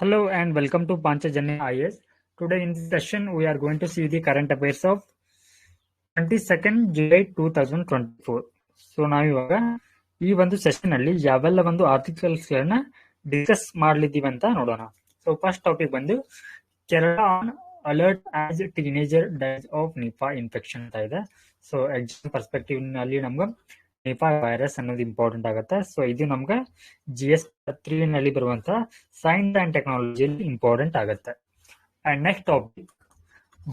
Hello and welcome to Panchajanya IS. Today in this session we are going to see the current affairs of 22nd July 2024. So ನಾವಿವಾಗ ಈ ಒಂದು session ಅಲ್ಲಿ ಯಾವೆಲ್ಲ ಒಂದು articles ಗಳನ್ನ discuss ಮಾಡ್ಲಿದ್ದೀವಿ ಅಂತ ನೋಡೋಣ. ಸೊ ಫಸ್ಟ್ ಟಾಪಿಕ್ ಬಂದು Kerala on alert as teenager dies of Nipah infection ಅಂತ ಇದೆ. ಸೊ ಎಕ್ಸಾಮ್ ಪರ್ಸ್ಪೆಕ್ಟಿವ್ ನಲ್ಲಿ ನಮ್ಗೆ ನಿಪಾ ವೈರಸ್ ಅನ್ನೋದು ಇಂಪಾರ್ಟೆಂಟ್ ಆಗುತ್ತೆ. ಸೊ ಇದು ನಮ್ಗೆ GS3 ನಲ್ಲಿ ಬರುವಂತ ಸೈನ್ಸ್ ಅಂಡ್ ಟೆಕ್ನಾಲಜಿಯಲ್ಲಿ ಇಂಪಾರ್ಟೆಂಟ್ ಆಗುತ್ತೆ. And next topic,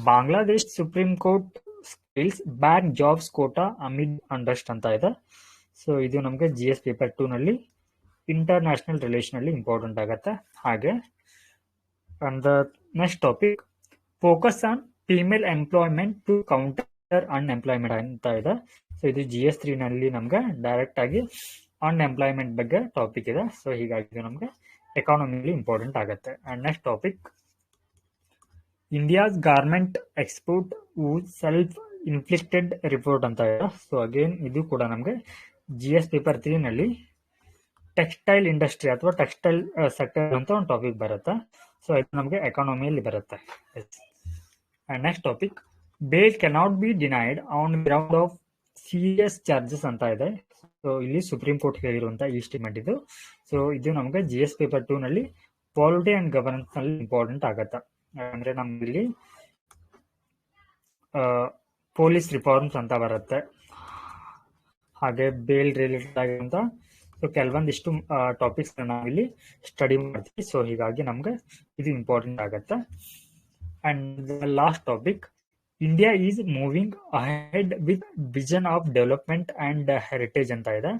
Bangladesh supreme court skills back jobs quota amid unrest ಅಂತ ಇದೆ. ಸೊ ಇದು ನಮ್ಗೆ GS ಪೇಪರ್ 2 ನಲ್ಲಿ ಇಂಟರ್ನ್ಯಾಷನಲ್ ರಿಲೇಷನ್ ಅಲ್ಲಿ ಇಂಪಾರ್ಟೆಂಟ್ ಆಗುತ್ತೆ. ಹಾಗೆ next topic, focus on female employment to counter unemployment ಅಂತ ಇದೆ. ಸೊ ಇದು GS3 ನಲ್ಲಿ ನಮ್ಗೆ ಡೈರೆಕ್ಟ್ ಆಗಿ ಅನ್ಎಂಪ್ಲಾಯ್ಮೆಂಟ್ ಬಗ್ಗೆ ಟಾಪಿಕ್ ಇದೆ. ಸೊ ಹೀಗಾಗಿ ಇದು ನಮ್ಗೆ ಎಕಾನಮಿಲಿ ಇಂಪಾರ್ಟೆಂಟ್ ಆಗುತ್ತೆ. And next topic, India's garment export self inflicted report ಅಂತ ಇದೆ. ಸೊ ಅಗೇನ್ ಇದು ಕೂಡ ನಮ್ಗೆ GS ಪೇಪರ್ 3 ನಲ್ಲಿ ಟೆಕ್ಸ್ಟೈಲ್ ಇಂಡಸ್ಟ್ರಿ ಅಥವಾ ಟೆಕ್ಸ್ಟೈಲ್ ಸೆಕ್ಟರ್ ಅಂತ ಒಂದು ಟಾಪಿಕ್ ಬರುತ್ತೆ. ಸೊ ಇದು ನಮ್ಗೆ ಎಕಾನಮಿಯಲ್ಲಿ ಬರುತ್ತೆ. And next topic, bail cannot be denied on ground of serious charges ಅಂತ ಇದೆ. ಸೊ ಇಲ್ಲಿ ಸುಪ್ರೀಂ ಕೋರ್ಟ್ ಹೇಳಿರುವಂತ ಈ ಸ್ಟೇಟ್ಮೆಂಟ್ ಇದು. ಸೊ ಇದು ನಮ್ಗೆ GS ಪೇಪರ್ 2 ನಲ್ಲಿ ಪಾಲಿಟಿ ಅಂಡ್ ಗವರ್ನೆನ್ಸ್ ನಲ್ಲಿ ಇಂಪಾರ್ಟೆಂಟ್ ಆಗತ್ತೆ. ಅಂದ್ರೆ ನಮ್ಗೆ ಪೊಲೀಸ್ ರಿಫಾರ್ಮ್ಸ್ ಅಂತ ಬರುತ್ತೆ. ಹಾಗೆ ಬೇಲ್ ರಿಲೇಟೆಡ್ ಆಗಿರುವಂತ ಕೆಲವೊಂದಿಷ್ಟು ಟಾಪಿಕ್ಸ್ ನಾವಿಲ್ಲಿ ಸ್ಟಡಿ ಮಾಡ್ತೀವಿ. ಸೊ ಹೀಗಾಗಿ ನಮ್ಗೆ ಇದು ಇಂಪಾರ್ಟೆಂಟ್ ಆಗತ್ತೆ. And last topic, India is moving ahead with vision of development and heritage ಅಂತ ಇದೆ.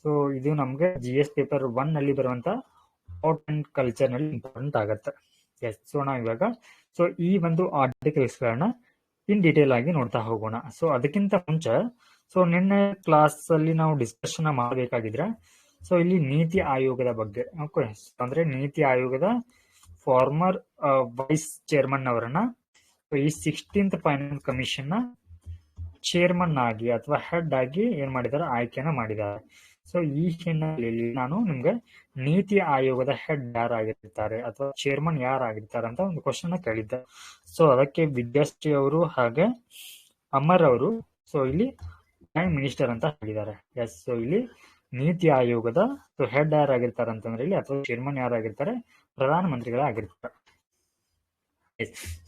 ಸೊ ಇದು ನಮ್ಗೆ GS ಪೇಪರ್ 1 ನಲ್ಲಿ ಬರುವಂತ ಆರ್ಟ್ ಅಂಡ್ ಕಲ್ಚರ್ ನಲ್ಲಿ ಇಂಪಾರ್ಟೆಂಟ್ ಆಗುತ್ತೆ. ಎಸ್, ಸೊ ನಾವು ಇವಾಗ ಈ ಒಂದು ಆರ್ಟಿಕಲ್ಸ್ ಗಳನ್ನ ಇನ್ ಡೀಟೇಲ್ ಆಗಿ ನೋಡ್ತಾ ಹೋಗೋಣ. ಸೊ ಅದಕ್ಕಿಂತ ಮುಂಚೆ ನಿನ್ನೆ ಕ್ಲಾಸ್ ಅಲ್ಲಿ ನಾವು ಡಿಸ್ಕಷನ್ ಮಾಡಬೇಕಾಗಿದ್ರೆ ಇಲ್ಲಿ ನೀತಿ ಆಯೋಗದ ಬಗ್ಗೆ, ಓಕೆ, ಅಂದ್ರೆ ನೀತಿ ಆಯೋಗದ ಫಾರ್ಮರ್ ವೈಸ್ ಚೇರ್ಮನ್ ಅವರನ್ನ ಈ 16th ಫೈನಾನ್ಸ್ ಕಮಿಷನ್ ನ ಚೇರ್ಮನ್ ಆಗಿ ಅಥವಾ ಹೆಡ್ ಆಗಿ ಏನ್ ಮಾಡಿದ್ದಾರೆ, ಆಯ್ಕೆನ ಮಾಡಿದ್ದಾರೆ. ಸೊ ಈ ಹಿನ್ನೆಲೆಯಲ್ಲಿ ನಾನು ನಿಮ್ಗೆ ನೀತಿ ಆಯೋಗದ ಹೆಡ್ ಯಾರಾಗಿರ್ತಾರೆ ಅಥವಾ ಚೇರ್ಮನ್ ಯಾರಾಗಿರ್ತಾರೆ ಅಂತ ಒಂದು ಕ್ವಶನ್ ಕೇಳಿದ್ದೆ. ಸೊ ಅದಕ್ಕೆ ವಿದ್ಯಾಶ್ರೀ ಅವರು ಹಾಗೆ ಅಮರ್ ಅವರು ಇಲ್ಲಿ ಪ್ರೈಮ್ ಮಿನಿಸ್ಟರ್ ಅಂತ ಹೇಳಿದ್ದಾರೆ. ಎಸ್, ಸೊ ಇಲ್ಲಿ ನೀತಿ ಆಯೋಗದ ಹೆಡ್ ಯಾರಾಗಿರ್ತಾರೆ ಅಂತಂದ್ರೆ ಇಲ್ಲಿ ಅಥವಾ ಚೇರ್ಮನ್ ಯಾರಾಗಿರ್ತಾರೆ, ಪ್ರಧಾನ ಮಂತ್ರಿಗಳಾಗಿರ್ತಾರೆ.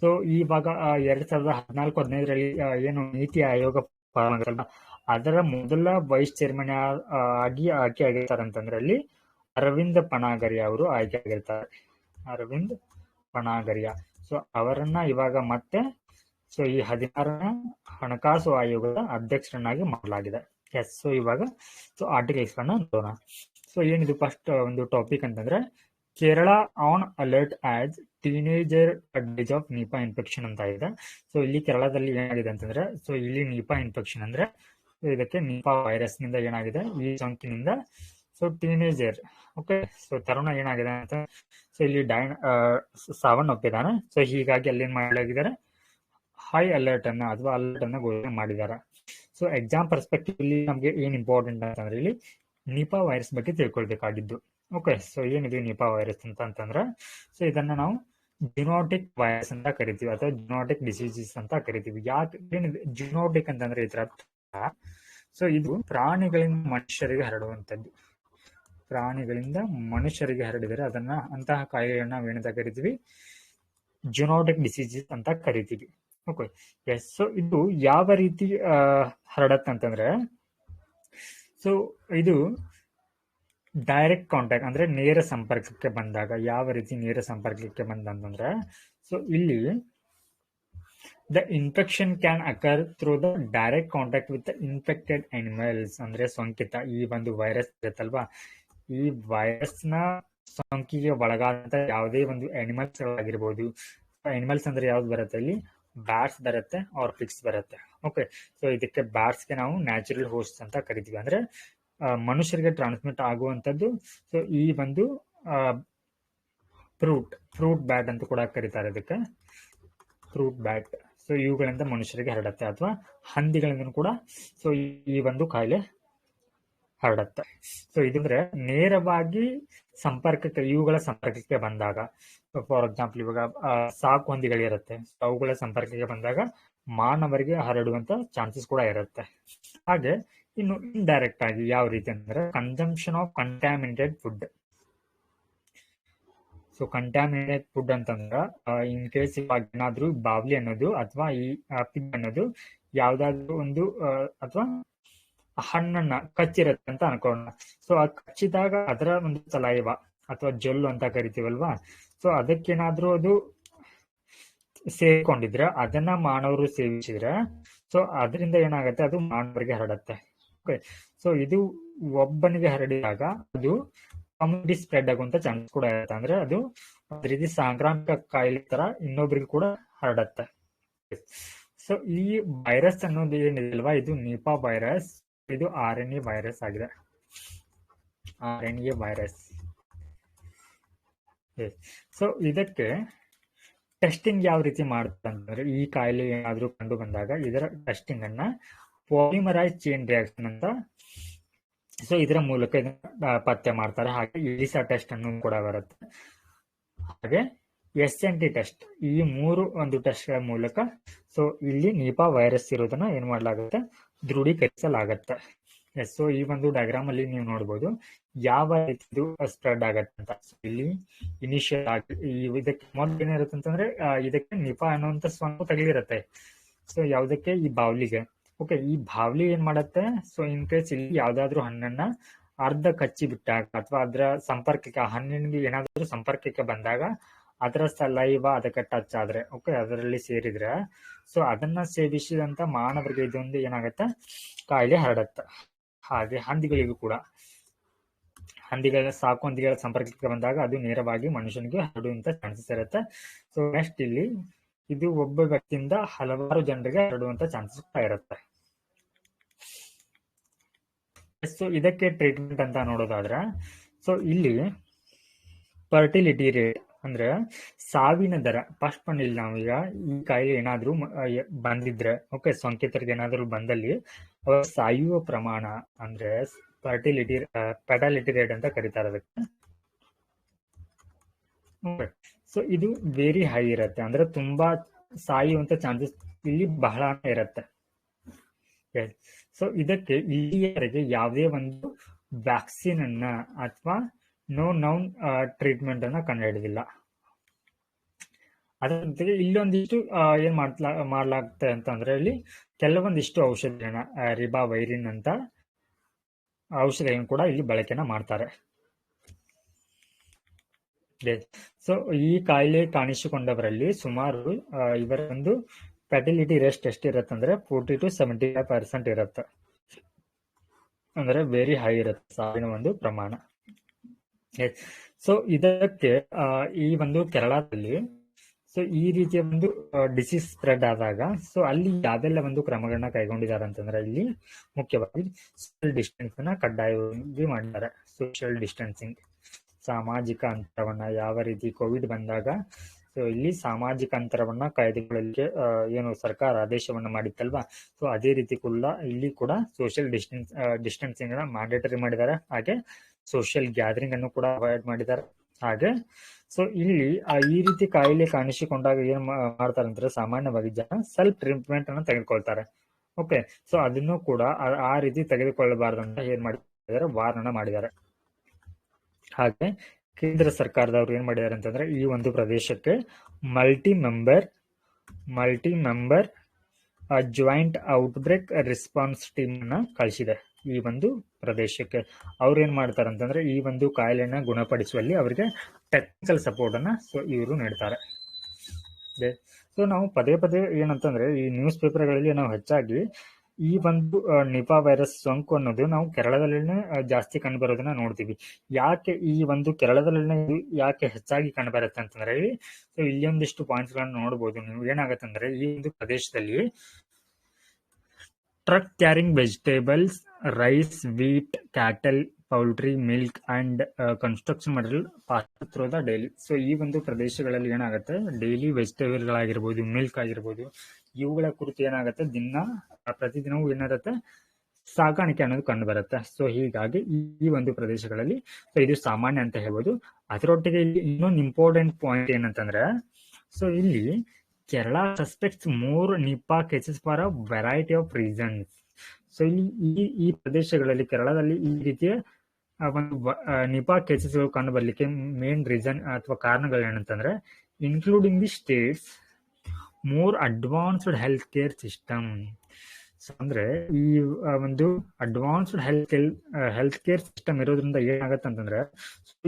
ಸೊ ಇವಾಗ 2014-15ರಲ್ಲಿ ಏನು ನೀತಿ ಆಯೋಗ ಅದರ ಮೊದಲ ವೈಸ್ ಚೇರ್ಮನ್ ಆಗಿ ಆಯ್ಕೆ ಆಗಿರ್ತಾರೆ ಅಂತಂದ್ರೆ ಅಲ್ಲಿ ಅರವಿಂದ್ ಪನಾಗರಿಯಾ ಅವರು ಆಯ್ಕೆ ಆಗಿರ್ತಾರೆ. ಅರವಿಂದ್ ಪನಾಗರಿಯಾ. ಸೊ ಅವರನ್ನ ಇವಾಗ ಮತ್ತೆ ಈ 16ನೇ ಹಣಕಾಸು ಆಯೋಗದ ಅಧ್ಯಕ್ಷರನ್ನಾಗಿ ಮಾಡಲಾಗಿದೆ. ಎಸ್, ಸೊ ಇವಾಗ ಆರ್ಟಿಕಲ್ಸ್ ಗಳನ್ನ ನೋಡೋಣ. ಸೊ ಏನಿದು ಫಸ್ಟ್ ಒಂದು ಟಾಪಿಕ್ ಅಂತಂದ್ರೆ Kerala on alert as teenager days of Nipah infection ಅಂತ ಇದೆ. ಸೊ ಇಲ್ಲಿ ಕೇರಳದಲ್ಲಿ ಏನಾಗಿದೆ ಅಂತಂದ್ರೆ ಇಲ್ಲಿ ನಿಪಾ ಇನ್ಫೆಕ್ಷನ್ ಅಂದ್ರೆ ಇದಕ್ಕೆ ನಿಪಾ ವೈರಸ್ ನಿಂದ ಏನಾಗಿದೆ, ಈ ಸೋಂಕಿನಿಂದ ಟೀನೇಜರ್, ಓಕೆ, ತರುಣ ಏನಾಗಿದೆ ಅಂತ ಇಲ್ಲಿ ಸಾವನ್ನಪ್ಪಿದ್ದಾನೆ. ಸೊ ಹೀಗಾಗಿ ಅಲ್ಲಿ ಏನ್ ಮಾಡಲಾಗಿದ್ದಾರೆ, ಹೈ ಅಲರ್ಟ್ ಅನ್ನ ಅಥವಾ ಅಲರ್ಟ್ ಅನ್ನ ಘೋಷಣೆ ಮಾಡಿದ್ದಾರೆ. ಸೊ ಎಕ್ಸಾಮ್ ಪರ್ಸ್ಪೆಕ್ಟಿವ್ ಇಲ್ಲಿ ನಮ್ಗೆ ಏನ್ ಇಂಪಾರ್ಟೆಂಟ್ ಅಂತಂದ್ರೆ ಇಲ್ಲಿ ನಿಪಾ ವೈರಸ್ ಬಗ್ಗೆ ತಿಳ್ಕೊಳ್ಬೇಕಾಗಿದ್ದು. ಓಕೆ, ಸೊ ಏನಿದೆ ನಿಪಾ ವೈರಸ್ ಅಂತಂದ್ರೆ ಇದನ್ನ ನಾವು ಜುನೋಟಿಕ್ ವೈರಸ್ ಅಂತ ಕರಿತೀವಿ ಅಥವಾ ಜುನೋಟಿಕ್ ಡಿಸೀಸಸ್ ಅಂತ ಕರಿತೀವಿ. ಯಾಕೆ ಏನಿದೆ ಜುನೋಟಿಕ್ ಅಂತಂದ್ರೆ ಇದರ ಅರ್ಥ, ಇದು ಪ್ರಾಣಿಗಳಿಂದ ಮನುಷ್ಯರಿಗೆ ಹರಡುವಂತದ್ದು. ಪ್ರಾಣಿಗಳಿಂದ ಮನುಷ್ಯರಿಗೆ ಹರಡಿದರೆ ಅದನ್ನ ಅಂತಹ ಕಾಯಿಲೆಗಳನ್ನ ನಾವೇನಂತ ಕರಿತೀವಿ, ಜುನೋಟಿಕ್ ಡಿಸೀಸಸ್ ಅಂತ ಕರಿತೀವಿ. ಓಕೆ, ಎಸ್, ಸೊ ಇದು ಯಾವ ರೀತಿ ಹರಡತ್ತಂತಂದ್ರೆ ಇದು ಡೈರೆಕ್ಟ್ ಕಾಂಟ್ಯಾಕ್ಟ್ ಅಂದ್ರೆ ನೇರ ಸಂಪರ್ಕಕ್ಕೆ ಬಂದಾಗ. ಯಾವ ರೀತಿ ನೇರ ಸಂಪರ್ಕಕ್ಕೆ ಬಂದಂತಂದ್ರೆ ಇಲ್ಲಿ the infection can occur through the direct contact with infected animals. ಅಂದ್ರೆ ಸೋಂಕಿತ ಈ ಒಂದು ವೈರಸ್ ಇರುತ್ತಲ್ವಾ, ಈ ವೈರಸ್ ನ ಸೋಂಕಿಗೆ ಒಳಗಾದಂತ ಯಾವುದೇ ಒಂದು ಅನಿಮಲ್ಸ್ ಆಗಿರ್ಬೋದು. ಅನಿಮಲ್ಸ್ ಅಂದ್ರೆ ಯಾವ್ದು ಬರುತ್ತೆ, ಇಲ್ಲಿ ಬ್ಯಾಟ್ಸ್ ಬರುತ್ತೆ ಆರ್ ಪಿಗ್ಸ್ ಬರುತ್ತೆ. ಓಕೆ, ಸೊ ಇದಕ್ಕೆ ಬ್ಯಾಟ್ಸ್ ಗೆ ನಾವು ನ್ಯಾಚುರಲ್ ಹೋಸ್ಟ್ ಅಂತ ಕರಿತೀವಿ, ಅಂದ್ರೆ ಮನುಷ್ಯರಿಗೆ ಟ್ರಾನ್ಸ್ಮಿಟ್ ಆಗುವಂತದ್ದು. ಸೊ ಈ ಒಂದು ಫ್ರೂಟ್ ಬ್ಯಾಟ್ ಅಂತ ಕೂಡ ಕರೀತಾರೆ ಇದಕ್ಕೆ, ಫ್ರೂಟ್ ಬ್ಯಾಟ್. ಸೊ ಇವುಗಳಿಂದ ಮನುಷ್ಯರಿಗೆ ಹರಡುತ್ತೆ ಅಥವಾ ಹಂದಿಗಳಿಂದ ಕೂಡ ಈ ಒಂದು ಕಾಯಿಲೆ ಹರಡುತ್ತೆ. ಸೊ ಇದಂದ್ರೆ ನೇರವಾಗಿ ಇವುಗಳ ಸಂಪರ್ಕಕ್ಕೆ ಬಂದಾಗ, ಫಾರ್ ಎಕ್ಸಾಂಪಲ್ ಇವಾಗ ಸಾಕು ಹಂದಿಗಳಿರುತ್ತೆ, ಅವುಗಳ ಸಂಪರ್ಕಕ್ಕೆ ಬಂದಾಗ ಮಾನವರಿಗೆ ಹರಡುವಂತ ಚಾನ್ಸಸ್ ಕೂಡ ಇರುತ್ತೆ. ಹಾಗೆ ಇನ್ನು ಇಂಡೈರೆಕ್ಟ್ ಆಗಿ ಯಾವ ರೀತಿ ಅಂದ್ರೆ consumption of contaminated food. So contaminated food ಅಂತಂದ್ರ ಇನ್ ಕೇಸ್ ಇವಾಗ ಏನಾದ್ರೂ ಬಾವ್ಲಿ ಅನ್ನೋದು ಅಥವಾ ಈ ಪಿಗ್ ಅನ್ನೋದು ಯಾವ್ದಾದ್ರು ಒಂದು ಅಥವಾ ಹಣ್ಣನ್ನ ಕಚ್ಚಿರತ್ತೆ ಅಂತ ಅನ್ಕೋಣ. ಸೊ ಅದು ಕಚ್ಚಿದಾಗ ಅದರ ಒಂದು ಸಲೈವ ಅಥವಾ ಜೊಲ್ಲು ಅಂತ ಕರಿತೀವಲ್ವಾ, ಸೊ ಅದಕ್ಕೇನಾದ್ರೂ ಅದು ಸೇರ್ಕೊಂಡಿದ್ರೆ ಅದನ್ನ ಮಾನವರು ಸೇವಿಸಿದ್ರೆ ಸೊ ಅದರಿಂದ ಏನಾಗುತ್ತೆ, ಅದು ಮಾನವರಿಗೆ ಹರಡತ್ತೆ. ಓಕೆ, ಸೊ ಇದು ಒಬ್ಬನಿಗೆ ಹರಡಿದಾಗ ಅದು ಕಮ್ಯುನಿಟಿ ಸ್ಪ್ರೆಡ್ ಆಗುವಂತ ಚಾನ್ಸ್ ಕೂಡ ಇರುತ್ತೆ. ಅಂದ್ರೆ ಅದು ಒಂದ್ ರೀತಿ ಸಾಂಕ್ರಾಮಿಕ ಕಾಯಿಲೆ ತರ ಇನ್ನೊಬ್ರಿಗೆ ಕೂಡ ಹರಡತ್ತೆ. ಸೊ ಈ ವೈರಸ್ ಅನ್ನೋದು ಏನಿದೆಲ್ವಾ, ಇದು ನಿಪಾ ವೈರಸ್, ಇದು RNA ವೈರಸ್ ಆಗಿದೆ. RNA virus. ಸೊ ಇದಕ್ಕೆ ಟೆಸ್ಟಿಂಗ್ ಯಾವ ರೀತಿ ಮಾಡ್ತಾರೆ ಅಂತಂದ್ರೆ, ಈ ಕಾಯಿಲೆ ಏನಾದ್ರೂ ಕಂಡು ಬಂದಾಗ ಇದರ ಟೆಸ್ಟಿಂಗ್ ಅನ್ನ ಪಾಲಿಮರೈಸ್ ಚೈನ್ ರಿಯಾಕ್ಷನ್ ಅಂತ, ಸೊ ಇದರ ಮೂಲಕ ಪತ್ತೆ ಮಾಡ್ತಾರೆ. ಹಾಗೆ ಇಲಿಸಾ ಟೆಸ್ಟ್ ಅನ್ನು ಕೂಡ ಬರುತ್ತೆ. ಹಾಗೆ SNT ಟೆಸ್ಟ್, ಈ ಮೂರು ಒಂದು ಟೆಸ್ಟ್ ಗಳ ಮೂಲಕ ಸೊ ಇಲ್ಲಿ ನಿಪಾ ವೈರಸ್ ಇರೋದನ್ನ ಏನ್ ಮಾಡಲಾಗುತ್ತೆ, ದೃಢೀಕರಿಸಲಾಗತ್ತೆ. ಸೊ ಈ ಒಂದು ಡಯಾಗ್ರಾಮ್ ಅಲ್ಲಿ ನೀವು ನೋಡಬಹುದು ಯಾವ ರೀತಿ ಇದು ಸ್ಪ್ರೆಡ್ ಆಗತ್ತೆ ಅಂತ. ಇಲ್ಲಿ ಇನಿಷಿಯಲ್ ಆಗಿ ಇದಕ್ಕೆ ಮೊದಲು ಏನಿರುತ್ತೆ ಅಂತಂದ್ರೆ ಇದಕ್ಕೆ ನಿಪಾ ಅನ್ನುವಂತ ಸೋಂಕು ತಗಲಿರುತ್ತೆ. ಸೊ ಯಾವ್ದಕ್ಕೆ, ಈ ಬಾವ್ಲಿಗೆ. ಓಕೆ, ಈ ಬಾವ್ಲಿ ಏನ್ ಮಾಡತ್ತೆ, ಸೊ ಇನ್ ಕೇಸ್ ಇಲ್ಲಿ ಯಾವ್ದಾದ್ರು ಹಣ್ಣನ್ನ ಅರ್ಧ ಕಚ್ಚಿ ಬಿಟ್ಟಾಗ ಅಥವಾ ಅದರ ಸಂಪರ್ಕಕ್ಕೆ, ಹಣ್ಣಿಗೆ ಏನಾದ್ರೂ ಸಂಪರ್ಕಕ್ಕೆ ಬಂದಾಗ ಅದರ ಸಲೈವ ಅದಕ್ಕೆ ಟಚ್ ಆದ್ರೆ, ಓಕೆ, ಅದರಲ್ಲಿ ಸೇರಿದ್ರೆ ಸೊ ಅದನ್ನ ಸೇವಿಸಿದಂತ ಮಾನವರಿಗೆ ಇದೊಂದು ಏನಾಗತ್ತೆ, ಕಾಯಿಲೆ ಹರಡತ್ತೆ. ಹಾಗೆ ಹಂದಿಗಳಿಗೂ ಕೂಡ, ಸಾಕು ಹಂದಿಗಳ ಸಂಪರ್ಕಕ್ಕೆ ಬಂದಾಗ ಅದು ನೇರವಾಗಿ ಮನುಷ್ಯನಿಗೆ ಹರಡುವಂತ ಚಾನ್ಸಸ್ ಇರುತ್ತೆ. ಸೊ ನೆಕ್ಸ್ಟ್ ಇಲ್ಲಿ ಇದು ಒಬ್ಬ ವ್ಯಕ್ತಿಯಿಂದ ಹಲವಾರು ಜನರಿಗೆ ಹರಡುವಂತ ಚಾನ್ಸಸ್ ಕೂಡ ಇರುತ್ತೆ. ಸೊ ಇದಕ್ಕೆ ಟ್ರೀಟ್ಮೆಂಟ್ ಅಂತ ನೋಡೋದಾದ್ರೆ, ಸೊ ಇಲ್ಲಿ ಫರ್ಟಿಲಿಟಿ ರೇಟ್ ಅಂದ್ರೆ ಸಾವಿನ ದರ. ಫಸ್ಟ್ ಒನ್ ಇಲ್ಲಿ ನಾವೀಗ ಈ ಕಾಯಿಲೆ ಏನಾದ್ರೂ ಬಂದಿದ್ರೆ, ಓಕೆ, ಸೋಂಕಿತರಿಗೆ ಏನಾದ್ರೂ ಬಂದಲ್ಲಿ ಅವರ ಸಾಯುವ ಪ್ರಮಾಣ ಅಂದ್ರೆ ಫರ್ಟಿಲಿಟಿ ರೇಟ್ ಅಂತ ಕರೀತಾರೆ ಅದಕ್ಕೆ. ಸೊ ಇದು ವೆರಿ ಹೈ ಇರುತ್ತೆ, ಅಂದ್ರೆ ತುಂಬಾ ಸಾಯುವಂತ ಚಾನ್ಸಸ್ ಇಲ್ಲಿ ಬಹಳ ಇರುತ್ತೆ. ಸೊ ಇದಕ್ಕೆ ಇಲ್ಲಿಯವರೆಗೆ ಯಾವುದೇ ಒಂದು ವ್ಯಾಕ್ಸಿನ್ ಅನ್ನ ಅಥವಾ ನೌನ್ ಟ್ರೀಟ್ಮೆಂಟ್ ಅನ್ನ ಕಂಡುಹಿಡಿದಿಲ್ಲ. ಅದರ ಜೊತೆಗೆ ಇಲ್ಲೊಂದಿಷ್ಟು ಏನ್ ಮಾಡ್ಲಾಗ್ತದೆ ಅಂತಂದ್ರೆ, ಇಲ್ಲಿ ಕೆಲವೊಂದಿಷ್ಟು ಔಷಧಿಗಳನ್ನ ರಿಬಾವೈರಿನ್ ಅಂತ ಔಷಧಿಗಳನ್ನು ಕೂಡ ಇಲ್ಲಿ ಬಳಕೆನ ಮಾಡ್ತಾರೆ. ಸೊ ಈ ಕಾಯಿಲೆ ಕಾಣಿಸಿಕೊಂಡವರಲ್ಲಿ ಸುಮಾರು ಇವರ ಒಂದು ಫರ್ಟಿಲಿಟಿ ರೇಟ್ ಎಷ್ಟಿರುತ್ತೆ ಅಂದ್ರೆ 40 to 75% ಇರುತ್ತೆ. ಅಂದ್ರೆ ವೆರಿ ಹೈ ಇರುತ್ತೆ ಸಾವಿನ ಒಂದು ಪ್ರಮಾಣ. ಸೊ ಇದಕ್ಕೆ ಈ ಒಂದು ಕೇರಳದಲ್ಲಿ ಸೊ ಈ ರೀತಿಯ ಒಂದು ಡಿಸೀಸ್ ಸ್ಪ್ರೆಡ್ ಆದಾಗ ಸೊ ಅಲ್ಲಿ ಯಾವೆಲ್ಲ ಒಂದು ಕ್ರಮಗಳನ್ನ ಕೈಗೊಂಡಿದ್ದಾರೆ ಅಂತಂದ್ರೆ, ಇಲ್ಲಿ ಮುಖ್ಯವಾಗಿ ಸೋಷಿಯಲ್ ಡಿಸ್ಟೆನ್ಸ್ ಅನ್ನ ಕಡ್ಡಾಯವಾಗಿ ಮಾಡಿದ್ದಾರೆ. ಸೋಷಿಯಲ್ ಡಿಸ್ಟೆನ್ಸಿಂಗ್, ಸಾಮಾಜಿಕ ಅಂತರವನ್ನ, ಯಾವ ರೀತಿ ಕೋವಿಡ್ ಬಂದಾಗ ಸೊ ಇಲ್ಲಿ ಸಾಮಾಜಿಕ ಅಂತರವನ್ನ ಕಾಯ್ದುಕೊಳ್ಳಲಿಕ್ಕೆ ಏನು ಸರ್ಕಾರ ಆದೇಶವನ್ನ ಮಾಡಿತ್ತಲ್ವಾ, ಸೊ ಅದೇ ರೀತಿ ಕೂಡ ಇಲ್ಲಿ ಕೂಡ ಸೋಷಿಯಲ್ ಡಿಸ್ಟೆನ್ಸಿಂಗ್ ಅನ್ನ ಮ್ಯಾಂಡೇಟರಿ ಮಾಡಿದ್ದಾರೆ. ಹಾಗೆ ಸೋಷಿಯಲ್ ಗ್ಯಾದರಿಂಗ್ ಅನ್ನು ಕೂಡ ಅವಾಯ್ಡ್ ಮಾಡಿದ್ದಾರೆ. ಹಾಗೆ ಸೊ ಇಲ್ಲಿ ಈ ರೀತಿ ಕಾಯಿಲೆ ಕಾಣಿಸಿಕೊಂಡಾಗ ಏನ್ ಮಾಡ್ತಾರೆ ಅಂದ್ರೆ, ಸಾಮಾನ್ಯವಾಗಿ ಜನ ಸೆಲ್ಫ್ ಟ್ರೀಟ್ಮೆಂಟ್ ಅನ್ನು ತೆಗೆದುಕೊಳ್ತಾರೆ. ಓಕೆ, ಸೊ ಅದನ್ನು ಕೂಡ ಆ ರೀತಿ ತೆಗೆದುಕೊಳ್ಳಬಾರ್ದು ಅಂತ ಏನ್ ಮಾಡಿದ್ದಾರೆ, ವಾರ್ನ ಮಾಡಿದ್ದಾರೆ. ಹಾಗೆ ಕೇಂದ್ರ ಸರ್ಕಾರದವರು ಏನ್ ಮಾಡಿದ್ದಾರೆ ಅಂತಂದ್ರೆ, ಈ ಒಂದು ಪ್ರದೇಶಕ್ಕೆ multi member joint outbreak response team ಅನ್ನ ಕಳಿಸಿದೆ ಈ ಒಂದು ಪ್ರದೇಶಕ್ಕೆ. ಅವ್ರು ಏನ್ ಮಾಡ್ತಾರೆ ಅಂತಂದ್ರೆ, ಈ ಒಂದು ಕಾಯಿಲೆನ ಗುಣಪಡಿಸುವಲ್ಲಿ ಅವರಿಗೆ ಟೆಕ್ನಿಕಲ್ ಸಪೋರ್ಟ್ ಅನ್ನ ಸೊ ಇವರು ನೀಡ್ತಾರೆ. ಸೊ ನಾವು ಪದೇ ಏನಂತಂದ್ರೆ, ಈ ನ್ಯೂಸ್ ಪೇಪರ್ಗಳಲ್ಲಿ ನಾವು ಹೆಚ್ಚಾಗಿ ಈ ಒಂದು ನಿಪಾ ವೈರಸ್ ಸೋಂಕು ಅನ್ನೋದು ನಾವು ಕೇರಳದಲ್ಲಿನೇ ಜಾಸ್ತಿ ಕಂಡು ಬರೋದನ್ನ ನೋಡ್ತೀವಿ. ಯಾಕೆ ಈ ಒಂದು ಕೇರಳದಲ್ಲಿನೇ ಯಾಕೆ ಹೆಚ್ಚಾಗಿ ಕಂಡು ಬರುತ್ತೆ ಅಂತಂದ್ರೆ, ಸೊ ಇಲ್ಲಿ ಒಂದಿಷ್ಟು ಪಾಯಿಂಟ್ಸ್ ಗಳನ್ನ ನೋಡಬಹುದು ನೀವು. ಏನಾಗುತ್ತೆ ಅಂದ್ರೆ, ಈ ಒಂದು ಪ್ರದೇಶದಲ್ಲಿ truck carrying vegetables, rice, wheat, cattle, poultry, milk and construction material pass through the daily. So ಈ ಒಂದು ಪ್ರದೇಶಗಳಲ್ಲಿ ಏನಾಗುತ್ತೆ, ಡೈಲಿ ವೆಜಿಟೇಬಲ್ ಗಳಾಗಿರ್ಬೋದು, ಮಿಲ್ಕ್ ಆಗಿರ್ಬೋದು, ಇವುಗಳ ಕುರಿತು ಏನಾಗುತ್ತೆ, ಪ್ರತಿದಿನವೂ ಏನಿರುತ್ತೆ ಸಾಗಾಣಿಕೆ ಅನ್ನೋದು ಕಂಡು ಬರುತ್ತೆ. ಸೊ ಹೀಗಾಗಿ ಈ ಒಂದು ಪ್ರದೇಶಗಳಲ್ಲಿ ಸೊ ಇದು ಸಾಮಾನ್ಯ ಅಂತ ಹೇಳ್ಬೋದು. ಅದರೊಟ್ಟಿಗೆ ಇಲ್ಲಿ ಇನ್ನೊಂದು ಇಂಪಾರ್ಟೆಂಟ್ ಪಾಯಿಂಟ್ ಏನಂತಂದ್ರೆ, ಸೊ ಇಲ್ಲಿ Kerala suspects more Nipah cases for a variety of reasons. So ಇಲ್ಲಿ ಈ ಪ್ರದೇಶಗಳಲ್ಲಿ ಕೇರಳದಲ್ಲಿ ಈ ರೀತಿಯ ಒಂದು ನಿಪಾ ಕೇಸಸ್ಗಳು ಕಂಡು ಬರ್ಲಿಕ್ಕೆ ಮೇನ್ ರೀಸನ್ ಅಥವಾ ಕಾರಣಗಳು ಏನಂತಂದ್ರೆ, including the States more advanced health care system. So ಅಂದ್ರೆ ಈ ಒಂದು ಅಡ್ವಾನ್ಸ್ಡ್ ಹೆಲ್ತ್ ಕೇರ್ ಸಿಸ್ಟಮ್ ಇರೋದ್ರಿಂದ ಏನಾಗತ್ತೆ ಅಂತಂದ್ರೆ,